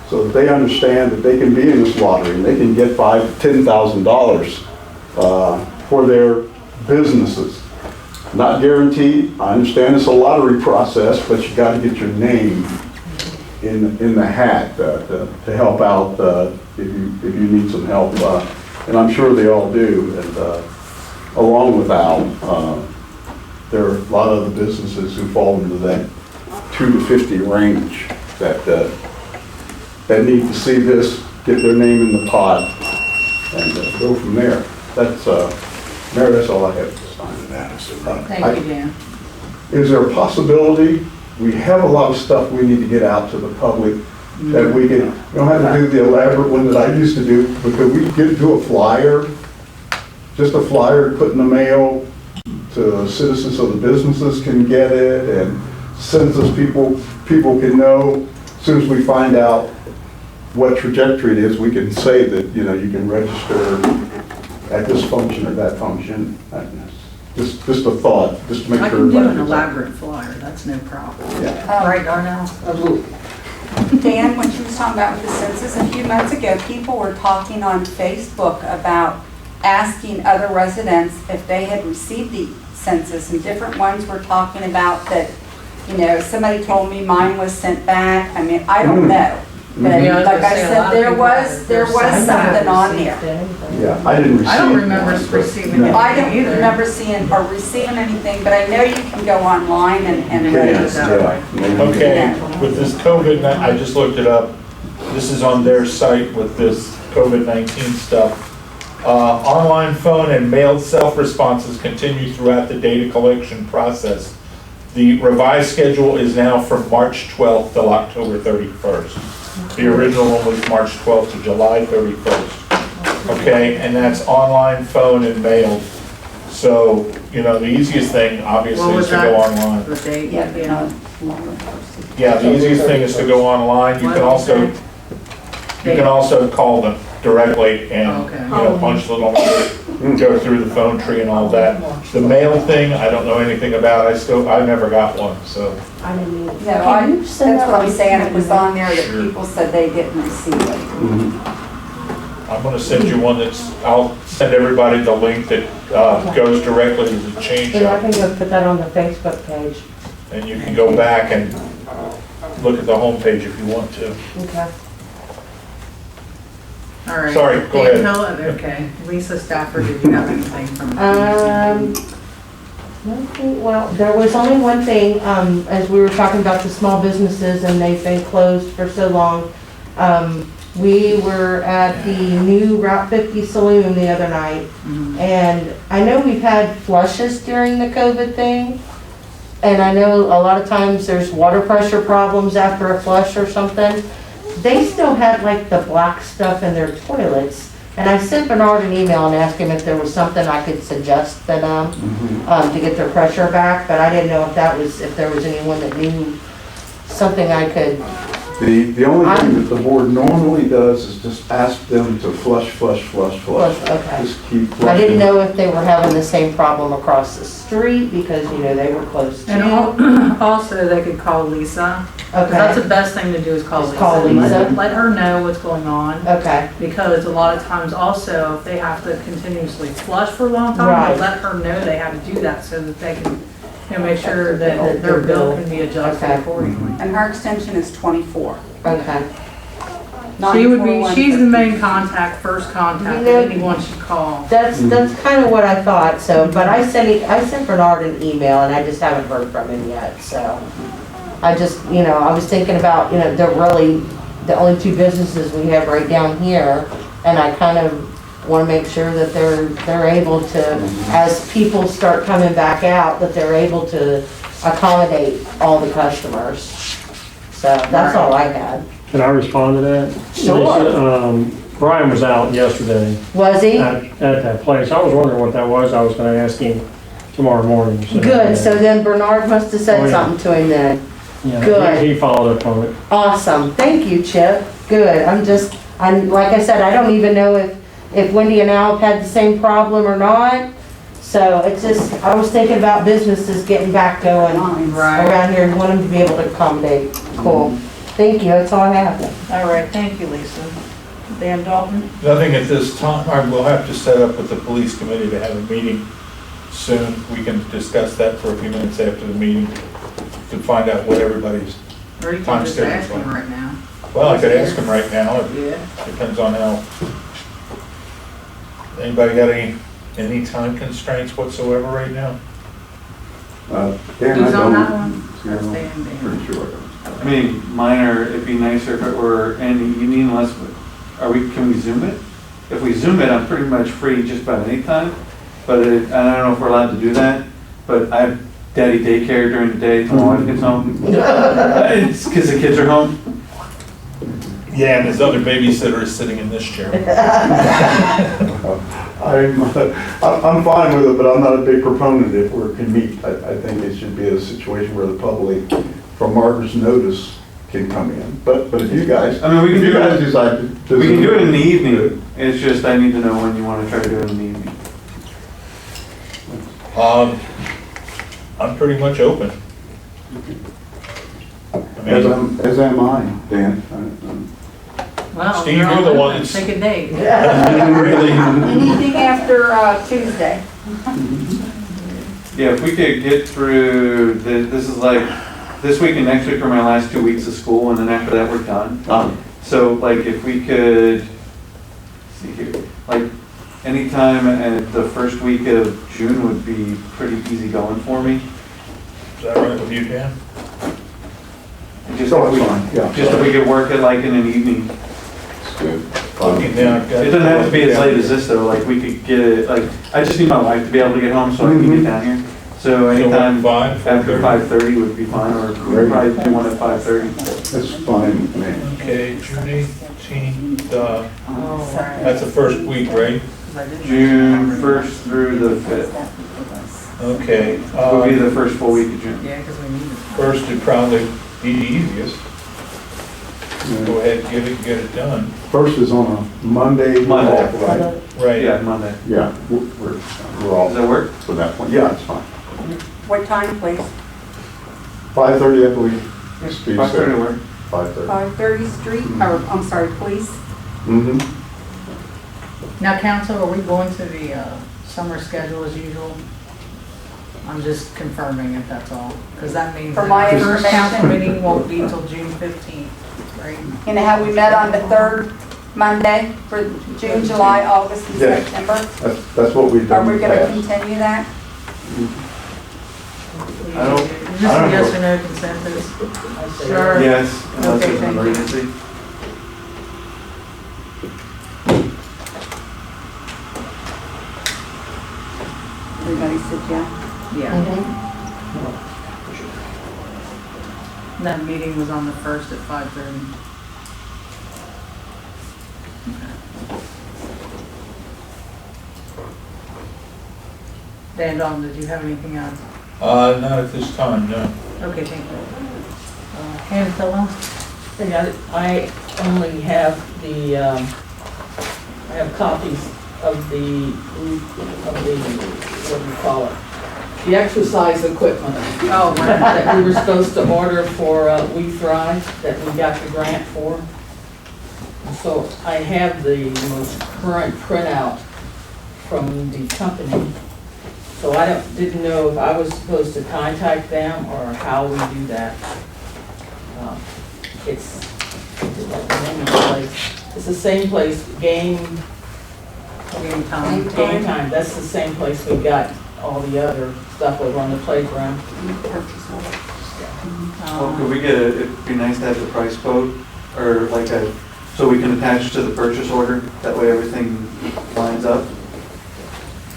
so that they understand that they can be in this lottery and they can get $5,000 to $10,000 for their businesses. Not guaranteed. I understand it's a lottery process, but you got to get your name in the hat to help out if you need some help, and I'm sure they all do. And along with Al, there are a lot of the businesses who fall into that 2 to 50 range that need to see this, get their name in the pot, and go from there. That's Mayor, that's all I have at this time. Thank you, Dan. Is there a possibility, we have a lot of stuff we need to get out to the public that we can, you don't have to do the elaborate one that I used to do, but could we do a flyer? Just a flyer put in the mail to citizens so the businesses can get it, and census people can know. As soon as we find out what trajectory it is, we can say that, you can register at this function or that function. Just a thought, just to make I sure. can do everybody an gets it. elaborate flyer, that's no problem. Yeah. Right, Darnell? Absolutely. Dan, when she was talking about with the census a few months ago, people were talking on Facebook about asking other residents if they had received the census, and different ones were talking about that, somebody told me mine was sent back. I mean, I don't know. But Yeah, I was like gonna I say, a said, lot of there people was have- something on here. Yeah, I didn't receive. I don't remember one, us but- receiving no. it. I don't remember seeing or receiving anything, but I know you can go online and Yeah, register. yeah. Okay, with this COVID, I just looked it up. This is on their site with this COVID-19 stuff. Online phone and mailed self-responses continue throughout the data collection process. The revised schedule is now from March 12th till October 31st. The original one was March 12th to July 31st. Okay, and that's online, phone, and mailed. So, the easiest thing, obviously, What is was to that? go online. The date, Yeah, Yeah, the easiest thing is to go online. You can also call them directly and, Okay. punch the little number, go through the phone tree and all that. The mail thing, I don't know anything about. I never got one, so. No, that's what I'm saying. It was on there that people said they didn't receive it. I'm gonna send you one I'll send everybody the link that goes directly to the change And I up. can go put that on the Facebook page. And you can go back and look at the homepage if you want to. Okay. All right. Sorry, go ahead. Okay, Lisa Stafford, did you have anything from? Nothing, well, there was only one thing, as we were talking about the small businesses and they've been closed for so long. We were at the new Route 50 Saloon the other night, and I know we've had flushes during the COVID thing, and I know a lot of times there's water pressure problems after a flush or something. They still had like the black stuff in their toilets, and I sent Bernard an email and asked him if there was something I could suggest for them to get their pressure back, but I didn't know if there was anyone that knew something I could The only thing that the board normally does is just ask them to flush. Okay. Just keep flushing. I didn't know if they were having the same problem across the street because, you know, they were close And to. also, they could call Lisa. 'Cause that's Okay, the best thing to do is call Just Lisa. call and Lisa. Let her know what's going on. okay, Because a lot of times also, if they have to continuously flush for a long time, Right. let her know they have to do that so that they can, you know, make sure that their bill can be adjusted Okay. accordingly. And her extension is 24. okay. She would be, 94, she's the 150. main contact, first contact You know- that anyone should call. That's kind of what I thought, so, but I sent Bernard an email and I just haven't heard from him yet, so. I just, you know, I was thinking about, you know, they're really the only two businesses we have right down here, and I kind of want to make sure that they're able to, as people start coming back out, that they're able to accommodate all the customers. So that's all I had. Can I respond to that? Sure. Brian was out yesterday Was he? at that place. I was wondering what that was. I was gonna ask him tomorrow morning. Good, so then Bernard must have Oh, said yeah. something to him then. Yeah, good. He followed up on it. Awesome, thank you, Chip. Good, I'm, like I said, I don't even know if Wendy and Al have had the same problem or not. So it's just, I was thinking about businesses getting back going Right. around here and want them to be able to accommodate. Cool. Thank you, that's all I have. All right, thank you, Lisa. Dan Dalton? Nothing at this time. We'll have to set up with the police committee to have a meeting soon. We can discuss that for a few minutes after the meeting to find out what everybody's, Or you Time can just schedule's ask him fine. right now. well, I could ask them right now. It Yeah. depends on how. Anybody got any time constraints whatsoever right now? Dan, Who's I on that don't. one? Yeah, That's Dan. Pretty sure I don't. I mean, mine are, it'd be nicer if it were any evening unless, can we Zoom it? If we Zoom it, I'm pretty much free just about any time, but I don't know if we're allowed to do that, but I have daddy daycare during the day till my wife gets home. It's because the kids are home. Yeah, and there's other babysitters sitting in this chair. I'm fine with it, but I'm not a big proponent if we can meet. I think it should be a situation where the public, from Margaret's notice, can come in. But if you guys, I mean, we can if you do guys it, decide to. we can do it in the evening, it's just I need to know when you want to try to do it in the evening. I'm pretty much open. I mean, As am I, Dan. Well, Steve, you're you're the on one limit. that's- Pick a date. really, Anything after Tuesday? Yeah, if we could get through, this is like, this week and next week are my last 2 weeks of school, and then after that, we're done. So like, if we could, see here, like, anytime at the first week of June would be pretty easy going for me. is that right with you, Dan? Just So if it's we- fine, yeah. Just if we could work it like in an evening. It's good. Looking down, I've got- It doesn't have to be as late as this though, like we could get it, like, I just need my wife to be able to get home so I can get down here. So anytime So 5, after 5:30 would be fine, or we could probably do one at 5:30. That's fine with me. Okay, June 18th, Oh, sorry. that's the first week, right? June 1st through the 5th Okay. would be the first full week of June. Yeah, because we need it. First would probably be the easiest. Go ahead and get it done. First is on a Monday. Monday. Right? Right. Yeah, Monday. Yeah, we're all Does that work? for that point. Yeah, it's fine. What time, please? 5:30, I believe. Steve 5:30 said. work. 5:30. 530 Street, or, I'm sorry, police? Mm-hmm. Now, council, are we going to the summer schedule as usual? I'm just confirming if that's all, because that means For that my the first council information. meeting won't be till June 15th, right? You know how we met on the third Monday for June, July, August, and Yes. September? That's what we've Are done we in the gonna past. continue that? I don't- Just a yes or no consensus? Sure. Yes, unless Okay, it's an thank you. emergency. Everybody said yeah? Yeah. Mhm. That meeting was on the 1st at 5:30. Dan Dalton, did you have anything else? Not at this time, no. Okay, thank you. Hand pillow? I only have the, I have copies of the, what do you call it? The exercise equipment. Oh, right. That we were supposed to order for We Thrive, that we got the grant for. So I have the most current printout from the company. So I didn't know if I was supposed to contact them or how we do that. It's the name of the place. It's the same place, Game Time. That's the same place we got all the other stuff over on the playground. Well, could we get it'd be nice to have the price quote, or like so we can attach to the purchase order, that way everything lines up.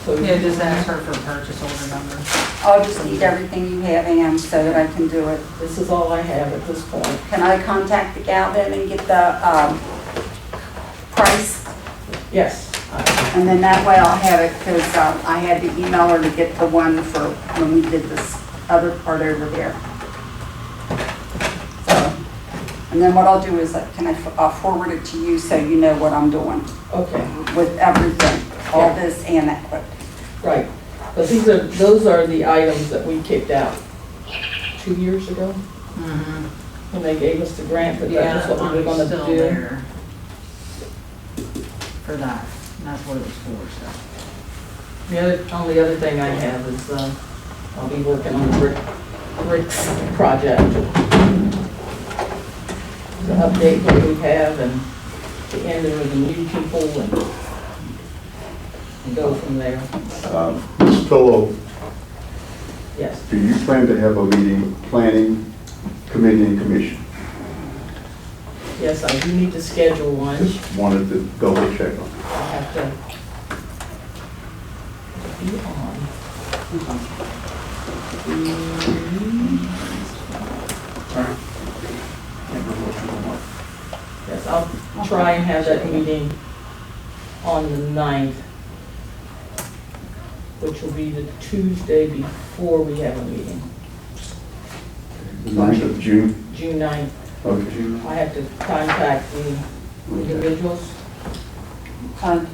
So Yeah, just ask her for a purchase order number. I'll just need everything you have, Ann, so that I can do it. this is all I have at this point. Can I contact the gal then and get the price? Yes. And then that way I'll have it, because I had to email her to get the one for when we did this other part over there. So, and then what I'll do is, I'll forward it to you so you know what I'm doing Okay, with everything, all this and that quote. right. But those are the items that we kicked out 2 years ago when they gave us the grant, but Yeah, that's what we were gonna still do. there for that. And that's what it was for, The only other thing I have is, I'll be working on the bricks project. To update what we have and to enter the new people and go from there. Ms. Pillow, Yes. do you plan to have a meeting, planning committee and commission? Yes, I do need to schedule one. Just wanted to double check on. I have to be on. Yes, I'll try and have that meeting on the 9th, which will be the Tuesday before we have a meeting, The 9th of June? June 9th. Okay. I have to contact the individuals.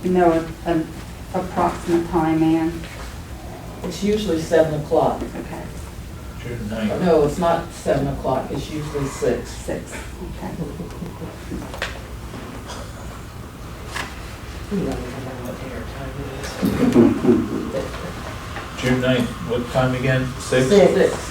You know, an approximate time, Ann? It's usually 7 o'clock. Okay, June 9th. No, it's not 7 o'clock, it's usually 6. 6, okay. June 9th, what time again? 6? 6.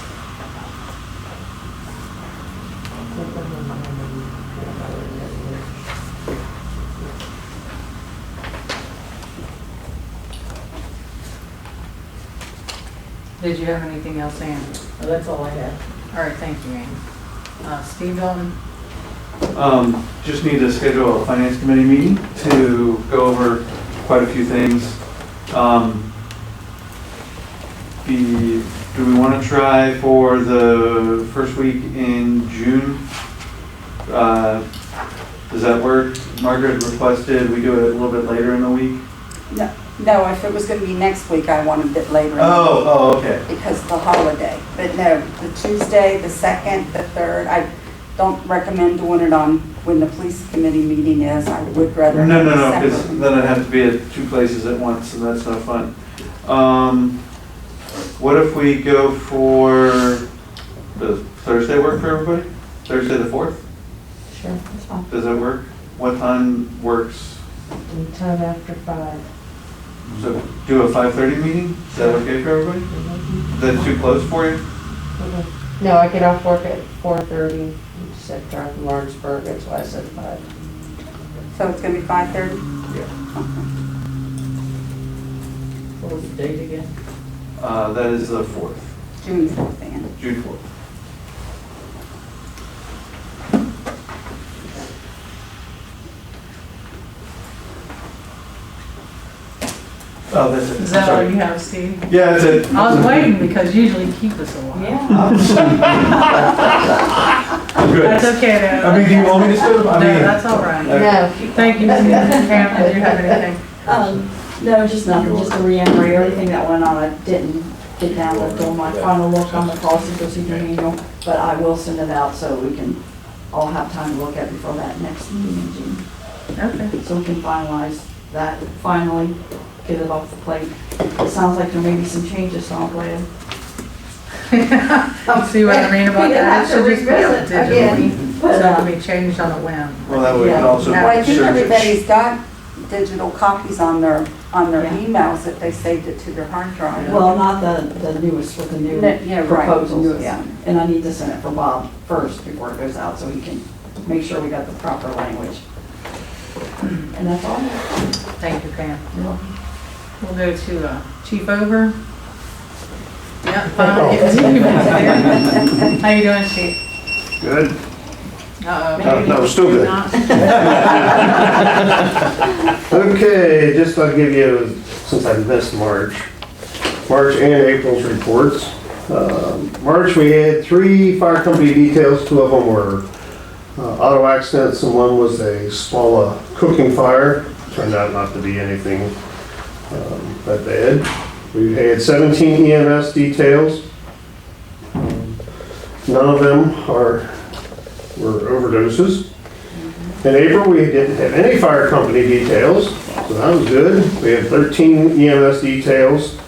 Did you have anything else, Ann? That's all I have. All right, thank you, Ann. Steve Dalton? Just need to schedule a finance committee meeting to go over quite a few things. Do we want to try for the first week in June? Does that work? Margaret requested we do it a little bit later in the week. No, if it was gonna be next week, I wanted it later. Oh, okay. Because of the holiday. But no, the Tuesday, the 2nd, the 3rd, I don't recommend doing it on when the police committee meeting is. I would rather. No, have it because separate. then I'd have to be at 2 places at once, and that's no fun. What if we go for, does Thursday work for everybody? Thursday the 4th? Sure, that's fine. Does that work? What time works? Anytime after 5. So do a 5:30 meeting? Is that okay for everybody? Is that too close for you? No, I get off work at 4:30. You said drive from Lawrenceburg, that's why I said 5. So it's gonna be 5:30? Yeah. What was the date again? That is the 4th, June 4th, Ann. June 4th. Oh, that's it. Is that all Sorry. you have, Steve? Yeah, that's it. I was waiting because usually you keep us a while. I'm good. That's okay, though. I mean, do you want me to still? No, that's all right. No. Thank you, Steve. Pam, did you have anything? No, just nothing, just to reiterate everything that went on. I didn't get down with doing my final look on the policy procedure manual, but I will send it out so we can I'll have time to look at before that next meeting in June. Okay. So we can finalize that, finally, get it off the plate. It sounds like there may be some changes, so I'm glad. See what I mean about We didn't that? have to It should just be up revisit digitally, again, so but, it can be changed on a whim. Well, that way we can Yeah. also. Well, I think search it. everybody's got digital copies on their Yeah. emails if they saved it to their hard drive. Well, not the newest with the new Yeah, right. proposals, Yeah. and I need to send it for Bob first before it goes out, so he can make sure we got the proper language. And that's all. Thank you, Pam. We'll go to Chief Over. Yeah, finally getting to you back there. How you doing, Chief? Good. Uh-oh. No, still good. Not. Okay, just I'll give you, since I missed March and April's reports. March, we had 3 fire company details. 2 of them were auto accidents, and one was a small cooking fire. Turned out not to be anything that bad. We had 17 EMS details. None of them were overdoses. In April, we didn't have any fire company details, so that was good. We had 13 EMS details.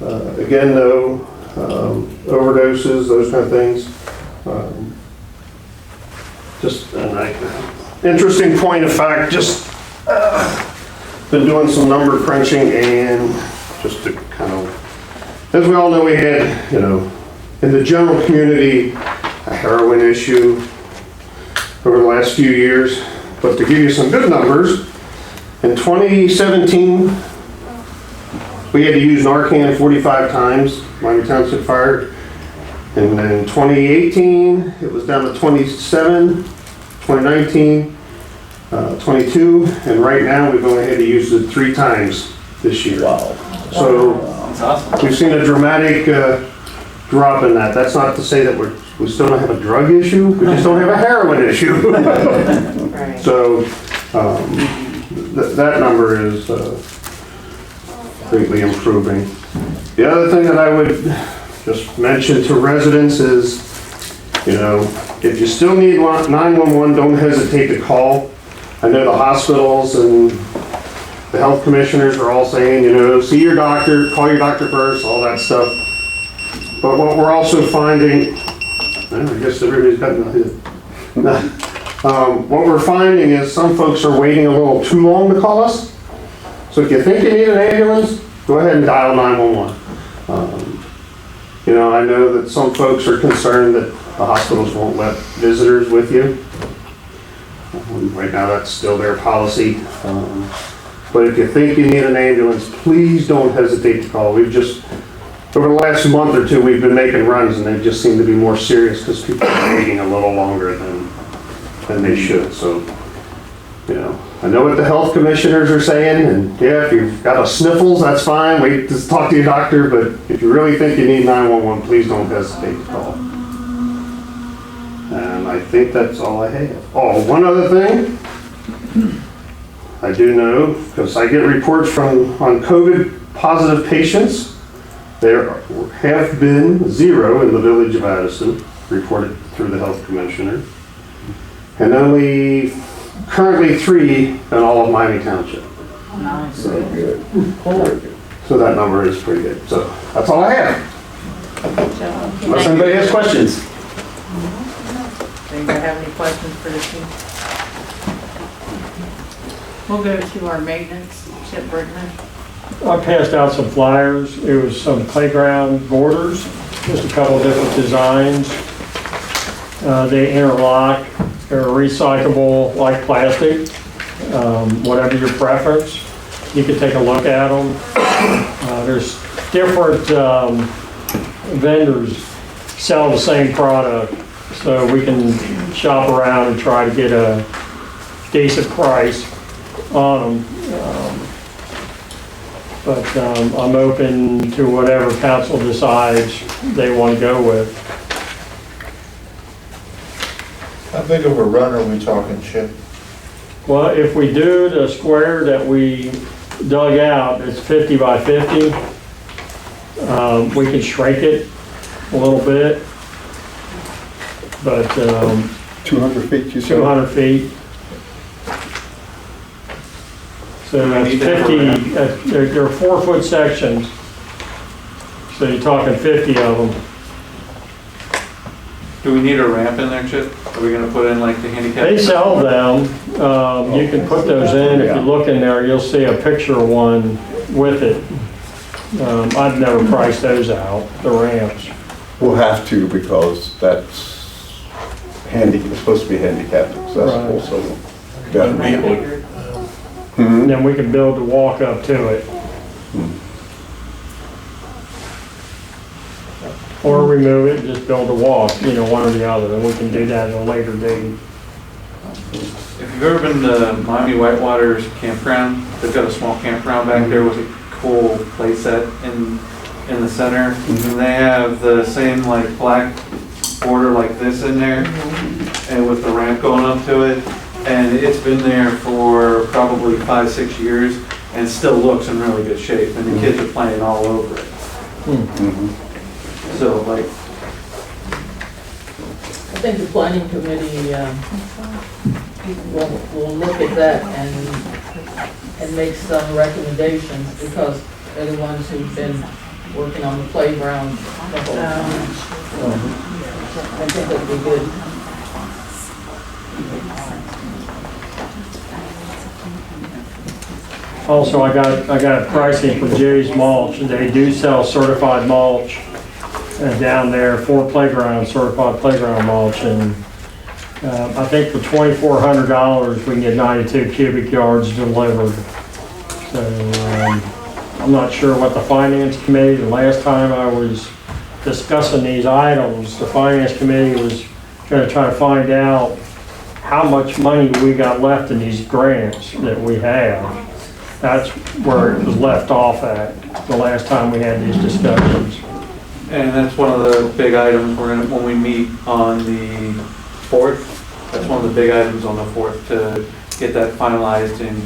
Again, no overdoses, those kind of things. Just an interesting point of fact, just been doing some number crunching, and just to kind of, as we all know, we had, in the general community, a heroin issue over the last few years. But to give you some good numbers, in 2017, we had to use Narcan 45 times, Miami Township Fire. And then in 2018, it was down to 27, 2019, 22, and right now we've only had to use it 3 times this year. Wow. So That's awesome. we've seen a dramatic drop in that. That's not to say that we still don't have a drug issue, we just don't have a heroin issue. Right. So that number is greatly improving. The other thing that I would just mention to residents is, if you still need 911, don't hesitate to call. I know the hospitals and the health commissioners are all saying, see your doctor, call your doctor first, all that stuff. But what we're also finding, I guess everybody's got what we're finding is some folks are waiting a little too long to call us. So if you think you need an ambulance, go ahead and dial 911. I know that some folks are concerned that the hospitals won't let visitors with you. Right now, that's still their policy. But if you think you need an ambulance, please don't hesitate to call. We've just, over the last month or 2, we've been making runs, and they just seem to be more serious because people are waiting a little longer than they should. So, I know what the health commissioners are saying, and yeah, if you've got a sniffles, that's fine. Wait to talk to your doctor, but if you really think you need 911, please don't hesitate to call. And I think that's all I have. Oh, one other thing. I do know, because I get reports on COVID positive patients. There have been 0 in the village of Addyston, reported through the health commissioner. And only currently 3 in all of Miami Township. Nice. So that number is pretty good. So that's all I have. Unless anybody has questions. Anybody have any questions for the chief? We'll go to our maintenance, Chip Brickman. I passed out some flyers. It was some playground borders, just a couple different designs. They interlock. They're recyclable like plastic, whatever your preference. You can take a look at them. There's different vendors sell the same product, so we can shop around and try to get a decent price on them. But I'm open to whatever council decides they want to go with. How big of a run are we talking, Chip? Well, if we do the square that we dug out, it's 50 by 50. We can shrink it a little bit. But 200 feet, you said? 200 feet. So that's 50, there are 4-foot sections. So you're talking 50 of them. Do we need a ramp in there, Chip? Are we gonna put in like the handicap? They sell them. You can put those in. If you look in there, you'll see a picture of one with it. I've never priced those out, the ramps. We'll have to because that's it's supposed to be handicapped accessible, Right. so. Definitely. And then we can build the walk up to it. Or remove it, and just build a walk, one or the other, and we can do that at a later date. If you've ever been to Miami Whitewater's campground, they've got a small campground back there with a cool play set in the center. And they have the same like black border like this in there, and with the ramp going up to it. And it's been there for probably 5-6 years and still looks in really good shape. And the kids are playing all over it. So like, I think the planning committee will look at that and make some recommendations because they're the ones who've been working on the playground the whole time. So I think that'd be good. Also, I got pricing from Jerry's Mulch. They do sell certified mulch down there for playground, certified playground mulch. And I think for $2,400, we can get 92 cubic yards delivered. So I'm not sure what the finance committee, the last time I was discussing these items, the finance committee was going to try to find out how much money we got left in these grants that we have. That's where it was left off at the last time we had these discussions. and that's one of the big items when we meet on the 4th, that's one of the big items on the 4th to get that finalized. And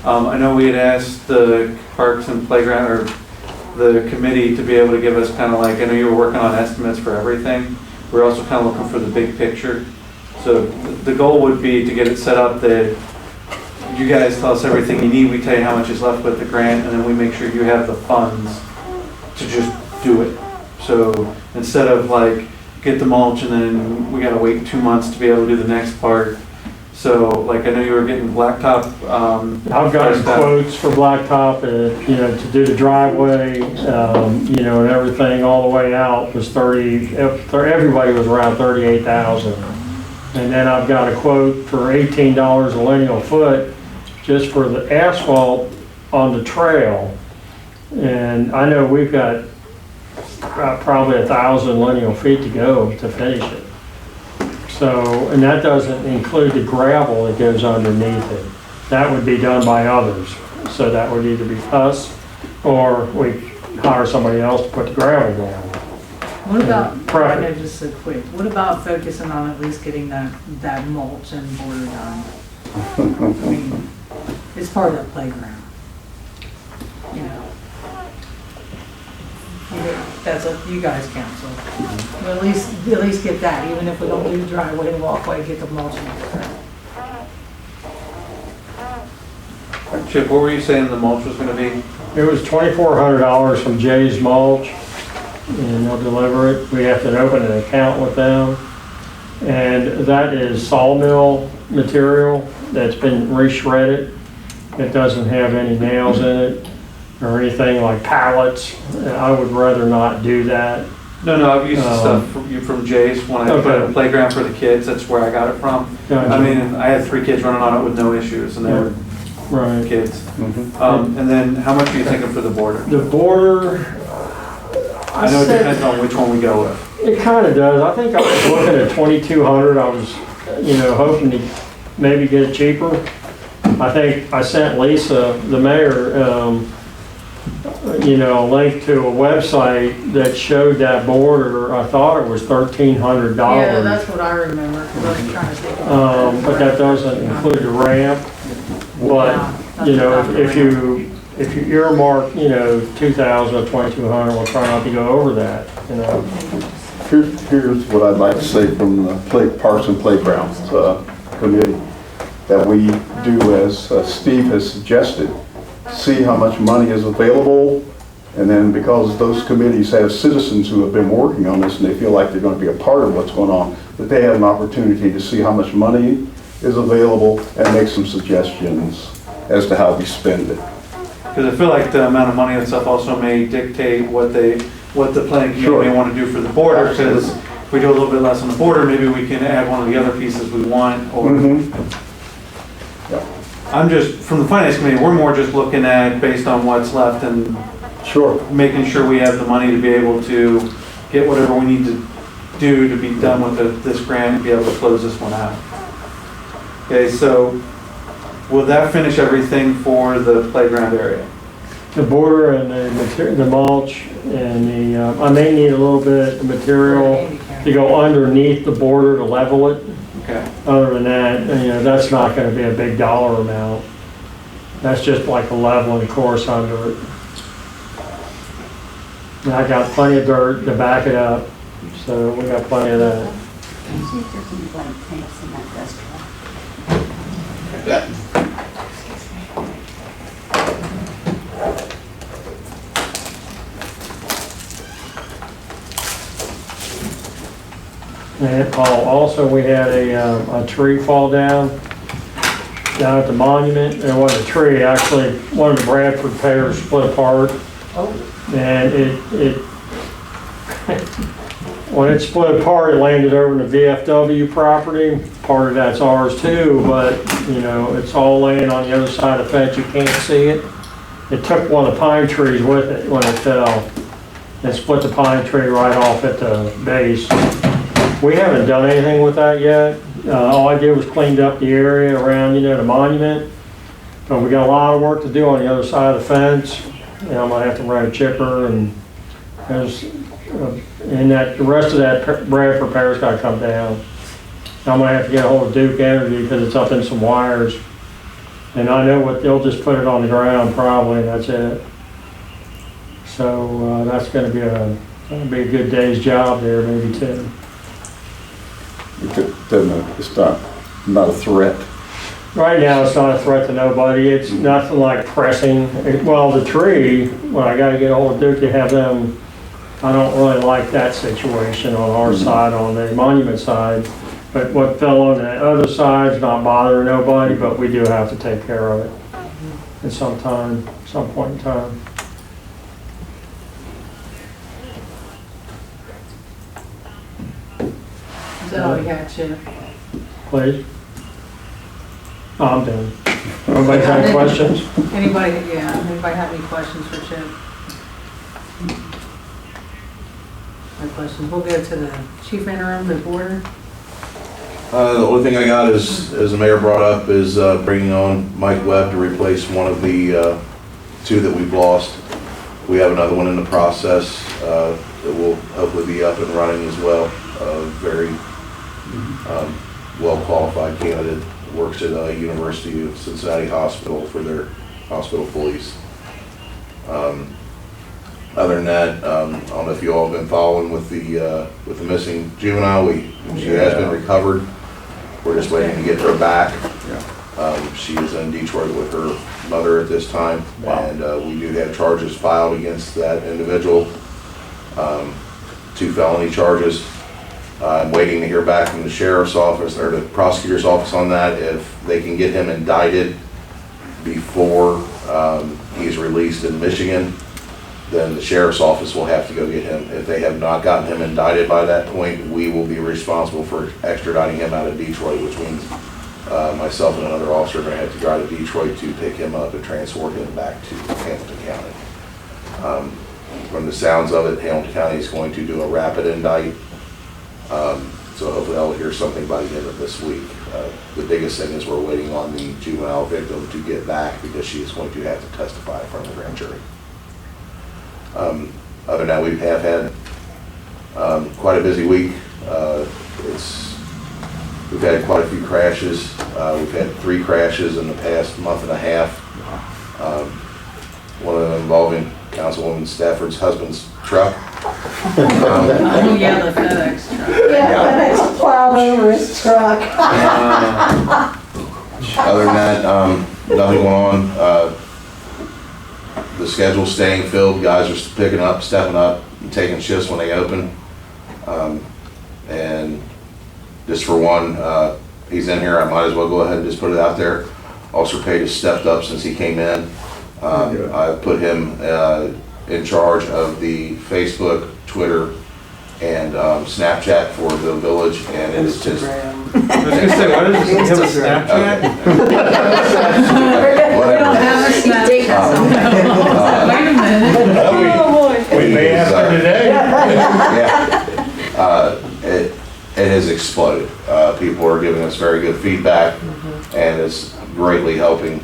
I know we had asked the Parks and Playground, or the committee, to be able to give us kind of like, I know you were working on estimates for everything. We're also kind of looking for the big picture. So the goal would be to get it set up that you guys tell us everything you need, we tell you how much is left with the grant, and then we make sure you have the funds to just do it. So instead of like, get the mulch and then we gotta wait 2 months to be able to do the next part. So like, I know you were getting blacktop. I've got quotes for blacktop, to do the driveway, and everything all the way out was everybody was around 38,000. And then I've got a quote for $18 a lineal foot just for the asphalt on the trail. And I know we've got probably 1,000 lineal feet to go to finish it. So, and that doesn't include the gravel that goes underneath it. That would be done by others. So that would either be us or we hire somebody else to put the gravel down. What about, I know just so quick, what about focusing on at least getting that mulch and border done? I mean, it's part of the playground, That's up to you guys, council. But at least get that, even if we don't do the driveway and walkway, get the mulch in there. Chip, what were you saying the mulch was gonna be? It was $2,400 from Jay's Mulch, and they'll deliver it. We have to open an account with them. And that is sawmill material that's been re-shredded. It doesn't have any nails in it or anything like pallets. I would rather not do that. No, I've used the stuff from Jay's when I put a playground for the kids. That's where I got it from. Gotcha. I mean, I had 3 kids running on it with no issues, and they were Right. kids. And then how much are you thinking for the border? The border, I know it depends on which one we go with. it kind of does. I think I was looking at 2,200. I was, hoping to maybe get it cheaper. I think I sent Lisa, the mayor, a link to a website that showed that border. I thought it was $1,300. Yeah, that's what I remember, because I was trying to think about that. But that doesn't include the ramp. But, if you earmark, 2,000 or 2,200, we'll try not to go over that, Here's what I'd like to say from the Parks and Playgrounds Committee, that we do as Steve has suggested, see how much money is available, and then because those committees have citizens who have been working on this and they feel like they're going to be a part of what's going on, that they have an opportunity to see how much money is available and make some suggestions as to how we spend it. Because I feel like the amount of money and stuff also may dictate what the planning committee Sure. may want to do for the border, because if we do a little bit less on the border, maybe we can add one of the other pieces we want, or... Yeah. I'm just, from the finance committee, we're more just looking at based on what's left and Sure. making sure we have the money to be able to get whatever we need to do to be done with this grant and be able to close this one out. Okay, so will that finish everything for the playground area? The border and the mulch and I may need a little bit of material to go underneath the border to level it. Okay. Other than that, that's not gonna be a big dollar amount. That's just like a leveling course under it. And I got plenty of dirt to back it up, so we got plenty of that. See if there's any blank tapes in that desk. And also we had a tree fall down at the monument. It wasn't a tree, actually, one of the Bradford pears split apart. And it when it split apart, it landed over in the VFW property. Part of that's ours too, but it's all laying on the other side of the fence. You can't see it. It took one of the pine trees with it when it fell and split the pine tree right off at the base. We haven't done anything with that yet. All I did was cleaned up the area around, the monument. But we got a lot of work to do on the other side of the fence. I might have to run a chipper, and the rest of that Bradford pear's got to come down. I might have to get a hold of Duke Energy because it's up in some wires. And I know what they'll just put it on the ground probably, and that's it. So that's going to be a good day's job there, maybe two. It's not a threat. Right now, it's not a threat to nobody. It's nothing like pressing. Well, the tree, when I gotta get a hold of Duke to have them, I don't really like that situation on our side, on the monument side. But what fell on the other side's not bothering nobody, but we do have to take care of it at some point in time. Is that all you got, Chip? Please? Oh, I'm done. Anybody have any questions? Anybody have any questions for Chip? No questions. We'll go to the chief interim, McWhorter. The only thing I got is, as the mayor brought up, is bringing on Mike Webb to replace one of the two that we've lost. We have another one in the process that will hopefully be up and running as well. Very well-qualified candidate, works at University of Cincinnati Hospital for their hospital police. Other than that, I don't know if you all have been following with the missing juvenile. She has been recovered. We're just waiting to get her back. She is in Detroit with her mother at this time. Wow. And we do have charges filed against that individual. 2 felony charges. I'm waiting to hear back from the sheriff's office or the prosecutor's office on that. If they can get him indicted before he's released in Michigan, then the sheriff's office will have to go get him. If they have not gotten him indicted by that point, we will be responsible for extraditing him out of Detroit, which means myself and another officer are going to have to drive to Detroit to pick him up and transport him back to Hamilton County. From the sounds of it, Hamilton County is going to do a rapid indict. So hopefully I'll hear something by the end of this week. The biggest thing is we're waiting on the juvenile victim to get back because she is going to have to testify in front of the grand jury. Other than that, we have had quite a busy week. We've had quite a few crashes. We've had 3 crashes in the past month and a half. One of them involving Councilwoman Stafford's husband's truck. Oh, yeah, the FedEx truck. Yeah, FedEx plowed over his truck. Other than that, nothing going on. The schedule's staying filled, guys are picking up, stepping up, and taking shifts when they open. And just for one, he's in here, I might as well go ahead and just put it out there. Officer Page has stepped up since he came in. I put him in charge of the Facebook, Twitter, and Snapchat for the village, and it is just... I was gonna say, what is this? You have a Snapchat? We don't have a Snapchat. Wait a minute. Oh, boy. We may have for today. It has exploded. People are giving us very good feedback, and it's greatly helping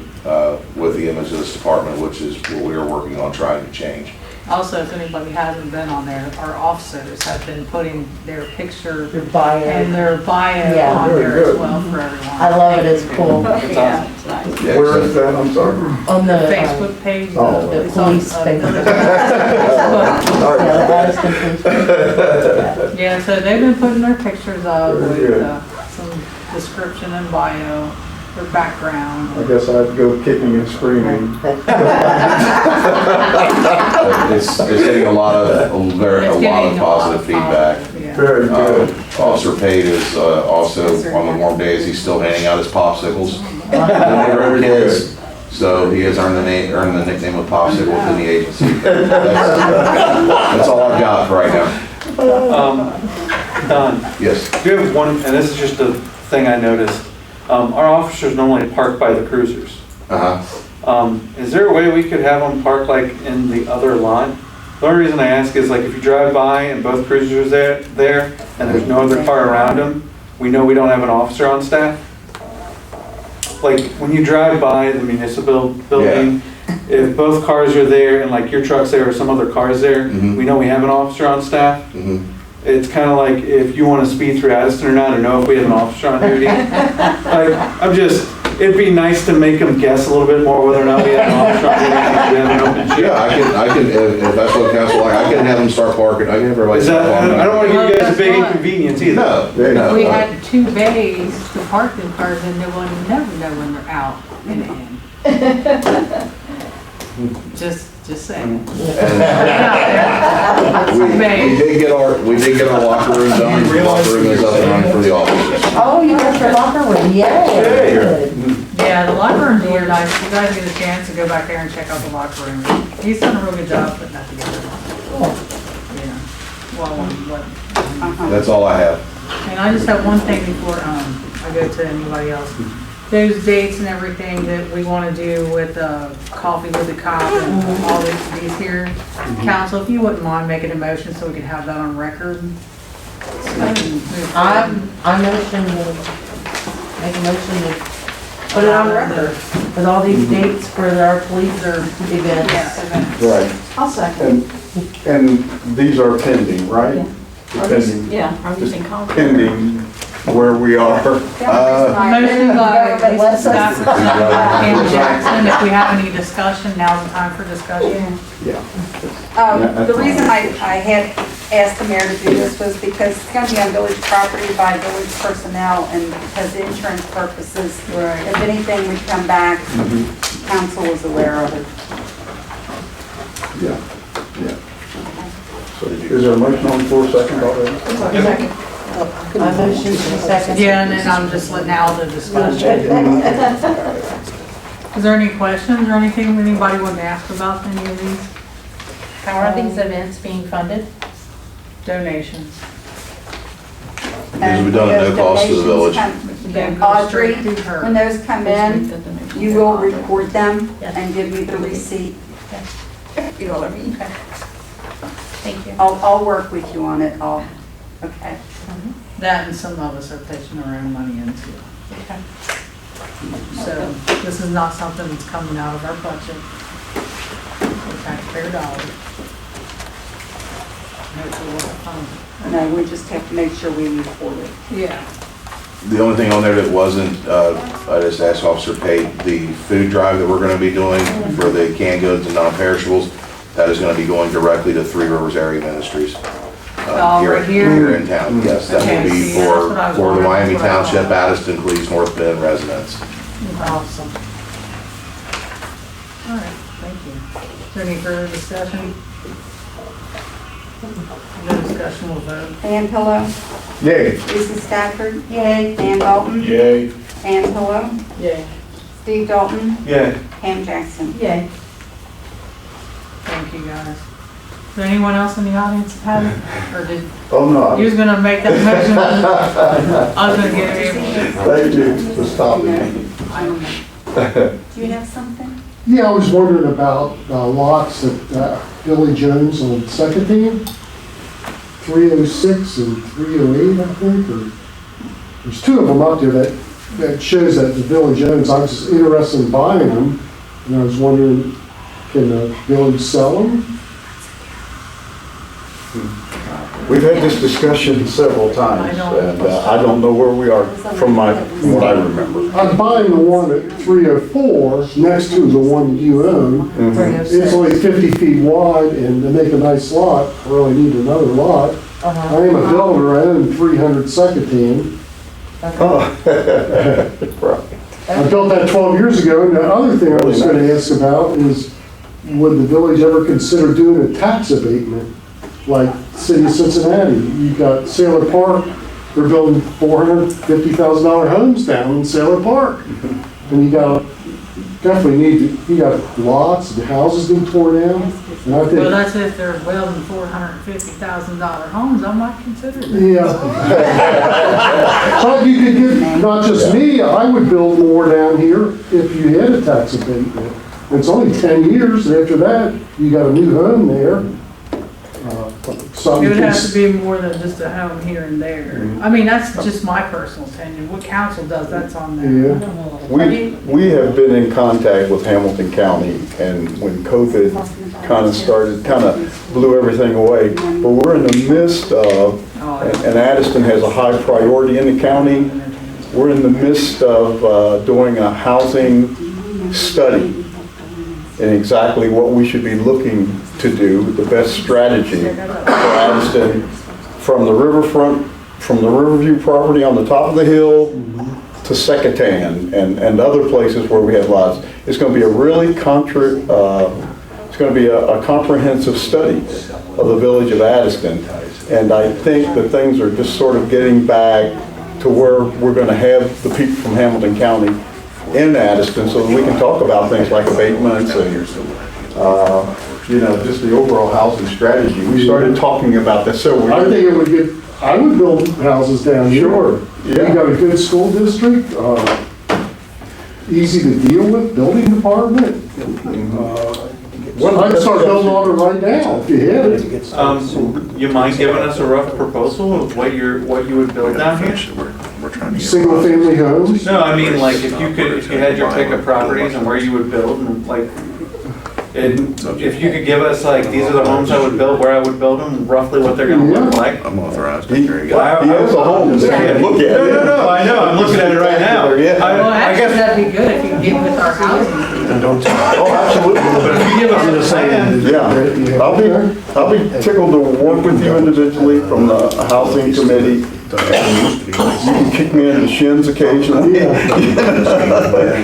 with the image of this department, which is what we are working on trying to change. Also, if anybody hasn't been on there, our officers have been putting their picture Your bio. and their bio Yeah. on Very there as good. well for everyone. I love it, it's cool. Yeah, it's nice. Yeah, Where is that, I'm sorry? On the Facebook page. Oh. The it's on, police village Facebook. Facebook. Yeah, the Addyston police station. Yeah, so they've been putting their pictures up Very with good. some description and bio, their background. I guess I'd go kicking and screaming. It's getting a lot of positive feedback. Yeah. Very good. Officer Pate is also, on the warm days, he's still handing out his popsicles. For kids. So he has earned the nickname of Popsicle in the agency. That's all I've got for right now. Don, Yes. do you have one, and this is just a thing I noticed, our officers normally park by the cruisers. Is there a way we could have them park like in the other lot? The only reason I ask is like if you drive by and both cruisers are there and there's no other car around them, we know we don't have an officer on staff. Like when you drive by the municipal building, if both cars are there and like your truck's there or some other car's there, we know we have an officer on staff. It's kind of like if you want to speed through Addyston or not, or know if we have an officer on duty. It'd be nice to make them guess a little bit more whether or not we have an officer on duty. We have an open shift. Yeah, I can, if that's what council like, I can have them start parking, I can have everybody Is start that, parking. I don't want to give you guys a big inconvenience either. No. We had 2 bays to park the cars and they will never know when they're out and in. Just saying. We did get our locker room done, the locker room is up and running for the officers. Oh, you got your locker room, yay. Good. Yeah, the locker room's really nice. You guys get a chance to go back there and check out the locker room. He's done a real good job putting that together. Yeah. Well, That's all I have. and I just have one thing before I go to anybody else. Those dates and everything that we want to do with Coffee with the Cop and all these here. Council, if you wouldn't mind making a motion so we can have that on record. I motion to, make a motion to put it on record with all these dates for our police events. Yeah, Right. I'll second. And these are pending, right? Pending, Yeah, I'm using confidence. pending where we are. motion by Lisa Stafford and Jackson. If we have any discussion, now's the time for discussion. Yeah. The reason I had asked the mayor to do this was because it's going to be on village property by village personnel and because of insurance purposes. Right. If anything would come back, council was aware of it. Yeah. So is there a motion on the floor, second already? Second. I motion to second. Yeah, and then I'm just letting out the discussion. Is there any questions or anything anybody want to ask about any of these? How are these events being funded? Donations. These will be done at no cost to the village. Then go Audrey, straight to her. when those come in, you will record them and give me the receipt. You know what I mean? Thank you. I'll work with you on it, okay. That and some of us are pitching our own money into it. Okay. So This is not something that's coming out of our budget. The taxpayer dollars. no, we just have to make sure we record it. Yeah. The only thing on there that wasn't, I just asked Officer Pate, the food drive that we're gonna be doing for the canned goods and non-perishables, that is gonna be going directly to Three Rivers Area Ministries. Oh, right here? Here in town, yes, that Okay, will be see, that's what I was for the wondering, Miami that's what I Township, thought. Addyston Police, North Bend residents. Awesome. All right, thank you. Is there any further discussion? No discussion, we'll vote. Pam Pillow, Yay. Lisa Stafford, Yay. Dan Dalton, Yay. Pam Pillow, Yeah. Steve Dalton, Yeah. Pam Jackson. Yay. Thank you, guys. Is there anyone else in the audience have it? Or did, Oh, no. you was gonna make that motion? I was gonna get it. Thank you for stopping me. Do you have something? Yeah, I was wondering about lots at Billy Jones on Second Team, 306 and 308, I think, or, there's two of them up there that shows that the Billy Jones, I was interested in buying them, and I was wondering, can the village sell them? We've had this discussion several times, and I don't know where we are from what I remember. I'm buying the one at 304, next to the one that you own. It's only 50 feet wide, and to make a nice lot, I really need another lot. I am a builder, I own 300 Second Team. Oh. Right. I built that 12 years ago, and the other thing I was going to ask about is, would the village ever consider doing a tax abatement, like City of Cincinnati? You got Sailor Park, they're building $450,000 homes down in Sailor Park. And you got, definitely need to, you got lots, the houses being torn down, and I Well, think, that's if they're building $450,000 homes, I might consider that. yeah. But you could get, not just me, I would build more down here if you had a tax abatement. It's only 10 years, and after that, you got a new home there. It would have to be more than just a home here and there. I mean, that's just my personal opinion. What council does, that's on them. Yeah. We have been in contact with Hamilton County, and when COVID kind of started, kind of blew everything away. But we're in the midst of, and Addyston has a high priority in the county, we're in the midst of doing a housing study and exactly what we should be looking to do, the best strategy for Addyston, from the riverfront, from the Riverview property on the top of the hill to Secatan and other places where we have lots. It's going to be a really it's going to be a comprehensive study of the village of Addyston. And I think that things are just sort of getting back to where we're going to have the people from Hamilton County in Addyston so that we can talk about things like abatements and, just the overall housing strategy. We started talking about that several I years think it would I would build houses down here. Sure, yeah. You got a good school district, easy to deal with, building department. I'd start building on it right now if you had it. You mind giving us a rough proposal of what you would build down here? Single family homes. No, I mean, like, if you had your pick of properties and where you would build, and like, if you could give us, like, these are the homes I would build, where I would build them, roughly what they're gonna look like. I'm authorized. He has a home that you can look at. No, I know, I'm looking at it right now. Well, I actually, guess, that'd be good if you could get with our housing. Oh, absolutely. but if you give us a plan, Yeah, I'll be tickled to work with you individually from the housing committee. You can kick me in the shins occasionally.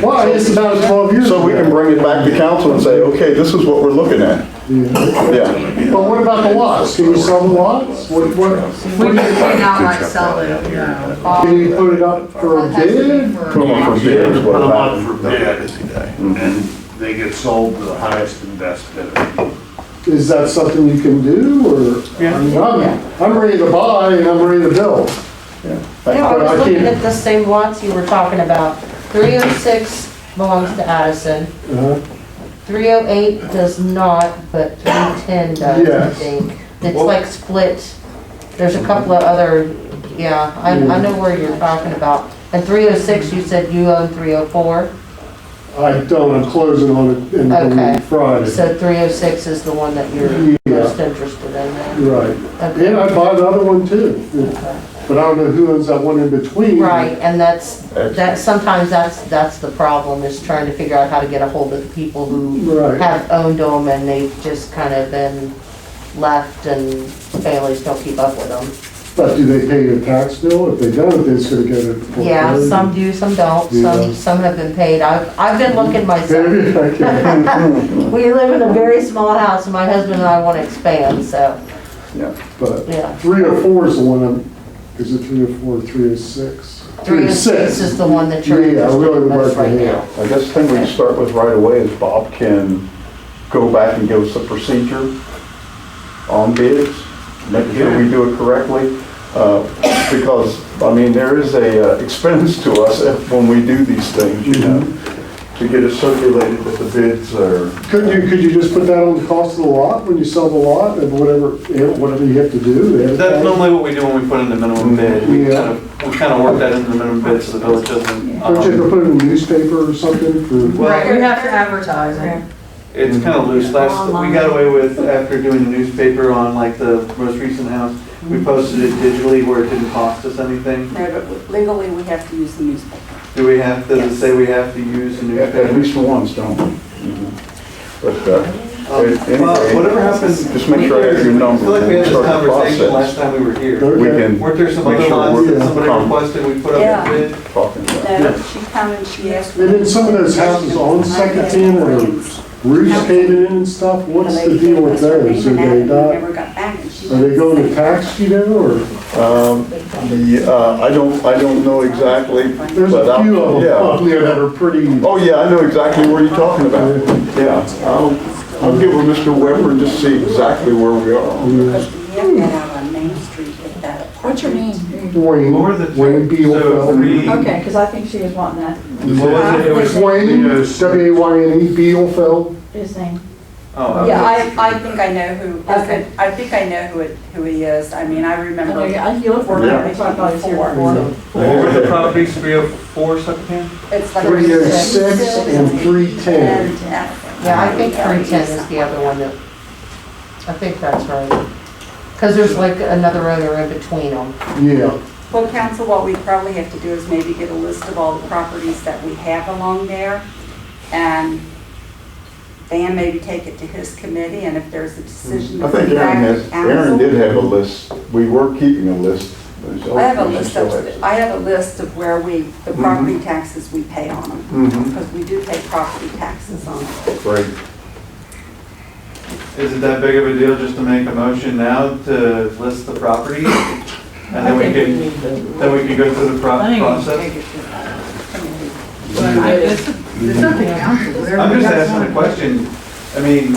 Well, it's about 12 years So we can bring it back to council and say, okay, this is what we're looking at. Yeah. But what about the lots? Can you sell the lots? We could not like sell it, Can you put it up for a bid? Come on, for bids, what Put them about? up for bid, and they get sold to the highest and best bidder. Is that something you can do, or? I mean, I'm ready to buy and I'm ready to build. Yeah, I was looking at the same lots you were talking about. 306 belongs to Addison. 308 does not, but 310 does, I Yes. think. It's like split. There's a couple of other, I know where you're talking about. And 306, you said you own 304? I don't, I'm closing on it Okay. on Friday. So 306 is the one that you're most interested in then? Right. Okay. And I'd buy the other one too. But I don't know who owns that one in between. Right, and sometimes that's the problem, is trying to figure out how to get a hold of the people who Right. have owned them, and they've just kind of been left and families don't keep up with them. But do they pay a tax bill? If they don't, then it's gonna go to foreclosure. Yeah, some do, some don't, Yeah. some have been paid. I've been looking myself. Okay. We live in a very small house and my husband and I want to expand, so, Yeah, but yeah. 304 is the one, is it 304 or 306? 306 is the one that you're Yeah, I really would interested like in to right have. now. I guess the thing we can start with right away is Bob can go back and give us a procedure on bids, make sure we do it correctly. Because, I mean, there is a expense to us when we do these things, you know, to get it circulated that the bids are. Could you just put that on the cost of the lot when you sell the lot and whatever you have to do? That's normally what we do when we put in the minimum bid. We Yeah. kind of work that into the minimum bid so the village doesn't. Don't you have to put it in the newspaper or something for? Right, we have to advertise it. It's kind of loose. We got away with, after doing the newspaper on like the most recent house, we posted it digitally where it didn't cost us anything. No, but legally, we have to use the newspaper. Do we have to, does it say we have to use the At newspaper? least once, don't we? But, Well, whatever happened. just make sure I have your number. I feel like we had this Start the conversation process. last time we were here. We Okay. can Weren't there some make other sure lots we're that somebody requested we put up Yeah. a bid? talking about. No, she come and she asked. And then some of those houses on Second Ten that are roofs caving in and stuff, what's the deal with those? Are they Never got back and she. going to tax, you know, or? I don't know exactly, There's but a few of them yeah. up there that are pretty. Oh, yeah, I know exactly where you're talking about. Yeah, I'll give her Mr. Weber and just see exactly where we are. Because we have that out on Main Street with that. What's your name? Wayne, What were the- Wayne So Bielfeld. three. Okay, because I think she was wanting that, What was it? It was. Wayne, W-A-Y-N-E, Bielfeld. his name. Oh, Yeah, okay. I think I know who, Okay. I think I know who he is. I mean, I remember. You look for him, that's why I thought he was here before. What were the properties, 304 Succotan? It's like. 306 and 310. And, Yeah, I think 310 is the other one that, I think that's right. Because there's like another owner in between them. Yeah, Well, council, what we probably have to do is maybe get a list of all the properties that we have along there, and Dan maybe take it to his committee, and if there's a decision I to think bring back Aaron to did council. have a list. We were keeping a list. I have a list of where the property taxes we pay on them, Mhm. because we do pay property taxes on them. Great. Is it that big of a deal just to make a motion now to list the properties? And then we can, go through the process? It's up to council, whatever. I'm you just guys asking want. a question. I mean,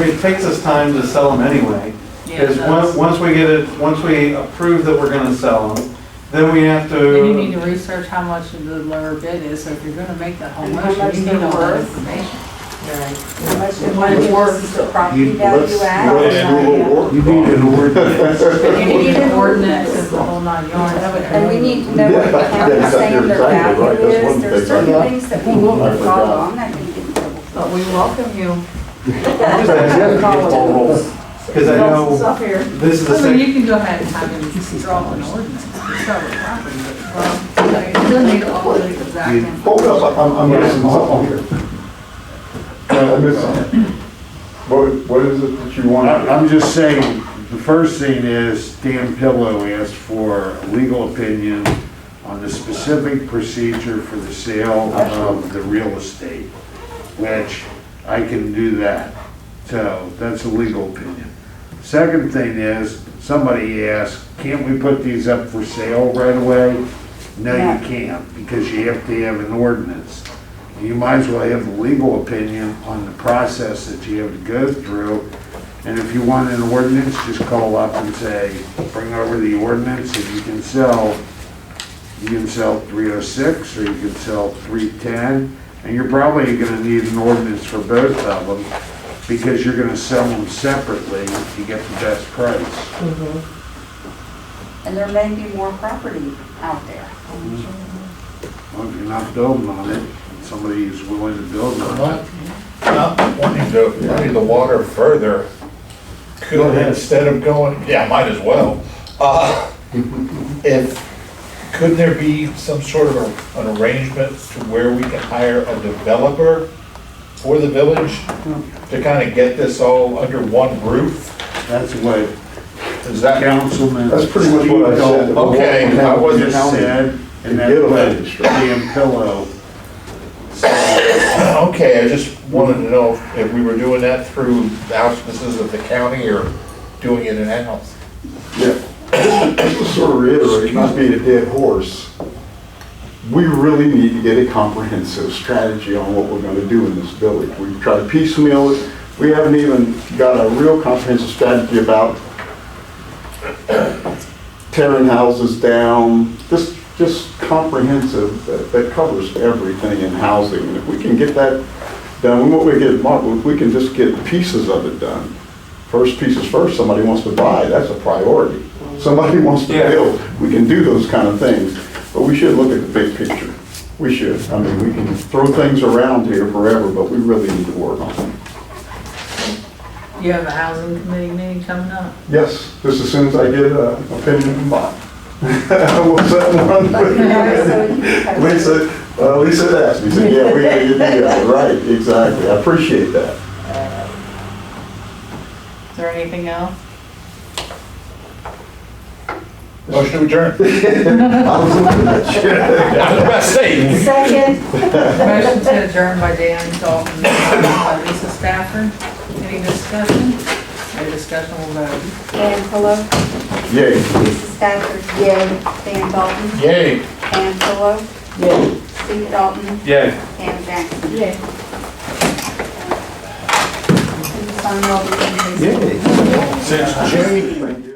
it takes us time to sell them anyway. Yeah, it Because does. once we approve that we're gonna sell them, then we have Then you need to, to research how much the lower bid is, so if you're gonna make that whole And how motion, much you need they're all that worth. information. How much it What it's worth. is the property value at. Let's do a little work. You need an ordinance. You need an ordinance and the whole nine yards. And we need to know what the county's saying their exactly right. value That's one is. There's thing. certain things that we need I to forgot. follow. I'm not gonna get in trouble. But we welcome you. I'm just asking, because I know Stuff here. this is the I mean, you same. can go ahead and have him draw an ordinance to sell the property, but, well, it doesn't need all the exact information. Hold up, I'm missing something here. I missed something. What is it that you want? I'm just saying, the first thing is Dan Pillow asked for a legal opinion on the specific procedure for the sale of the real estate, which I can do that. So that's a legal opinion. Second thing is, somebody asked, can't we put these up for sale right away? No, you can't, because you have to have an ordinance. You might as well have a legal opinion on the process that you have to go through. And if you want an ordinance, just call up and say, bring over the ordinance, and you can sell 306 or you can sell 310. And you're probably gonna need an ordinance for both of them, because you're gonna sell them separately to get the best price. And there may be more property out there. Well, if you're not building on it, somebody is willing to build on it. Not wanting to water further, could, instead of going, yeah, might as well. Couldn't there be some sort of an arrangement to where we can hire a developer for the village to kind of get this all under one roof? That's what Is that, Councilman. That's pretty much what I said. Okay, I wasn't- Just said, and that's Get a what magistrate. Dan Pillow. okay, I just wanted to know if we were doing that through the auspices of the county or doing it in-house. Yeah, just to sort of reiterate, not being a dead horse, we really need to get a comprehensive strategy on what we're going to do in this village. We've tried to piecemeal it. We haven't even got a real comprehensive strategy about tearing houses down, just comprehensive that covers everything in housing. And if we can get that done, what we get, Mark, if we can just get pieces of it done. First pieces first, somebody wants to buy, that's a priority. Somebody wants to build, we can do those kind of things. But we should look at the big picture. We should. I mean, we can throw things around here forever, but we really need to work on them. You have a housing committee meeting coming up? Yes, just as soon as I get an opinion from Bob. We'll set one. Lisa asked me, said, yeah, we gotta get together. Right, exactly. I appreciate that. Is there anything else? Motion to adjourn. I was looking at you. That's the best thing. Second. Motion to adjourn by Dan Dalton, by Lisa Stafford. Any discussion? No discussion, we'll vote. Dan Pillow, Yay. Lisa Stafford, yay. Dan Dalton, Yay. Dan Pillow, Yeah. Steve Dalton, Yay. Pam Jackson. Yeah. Can you sign all the things? Yay. Since Jay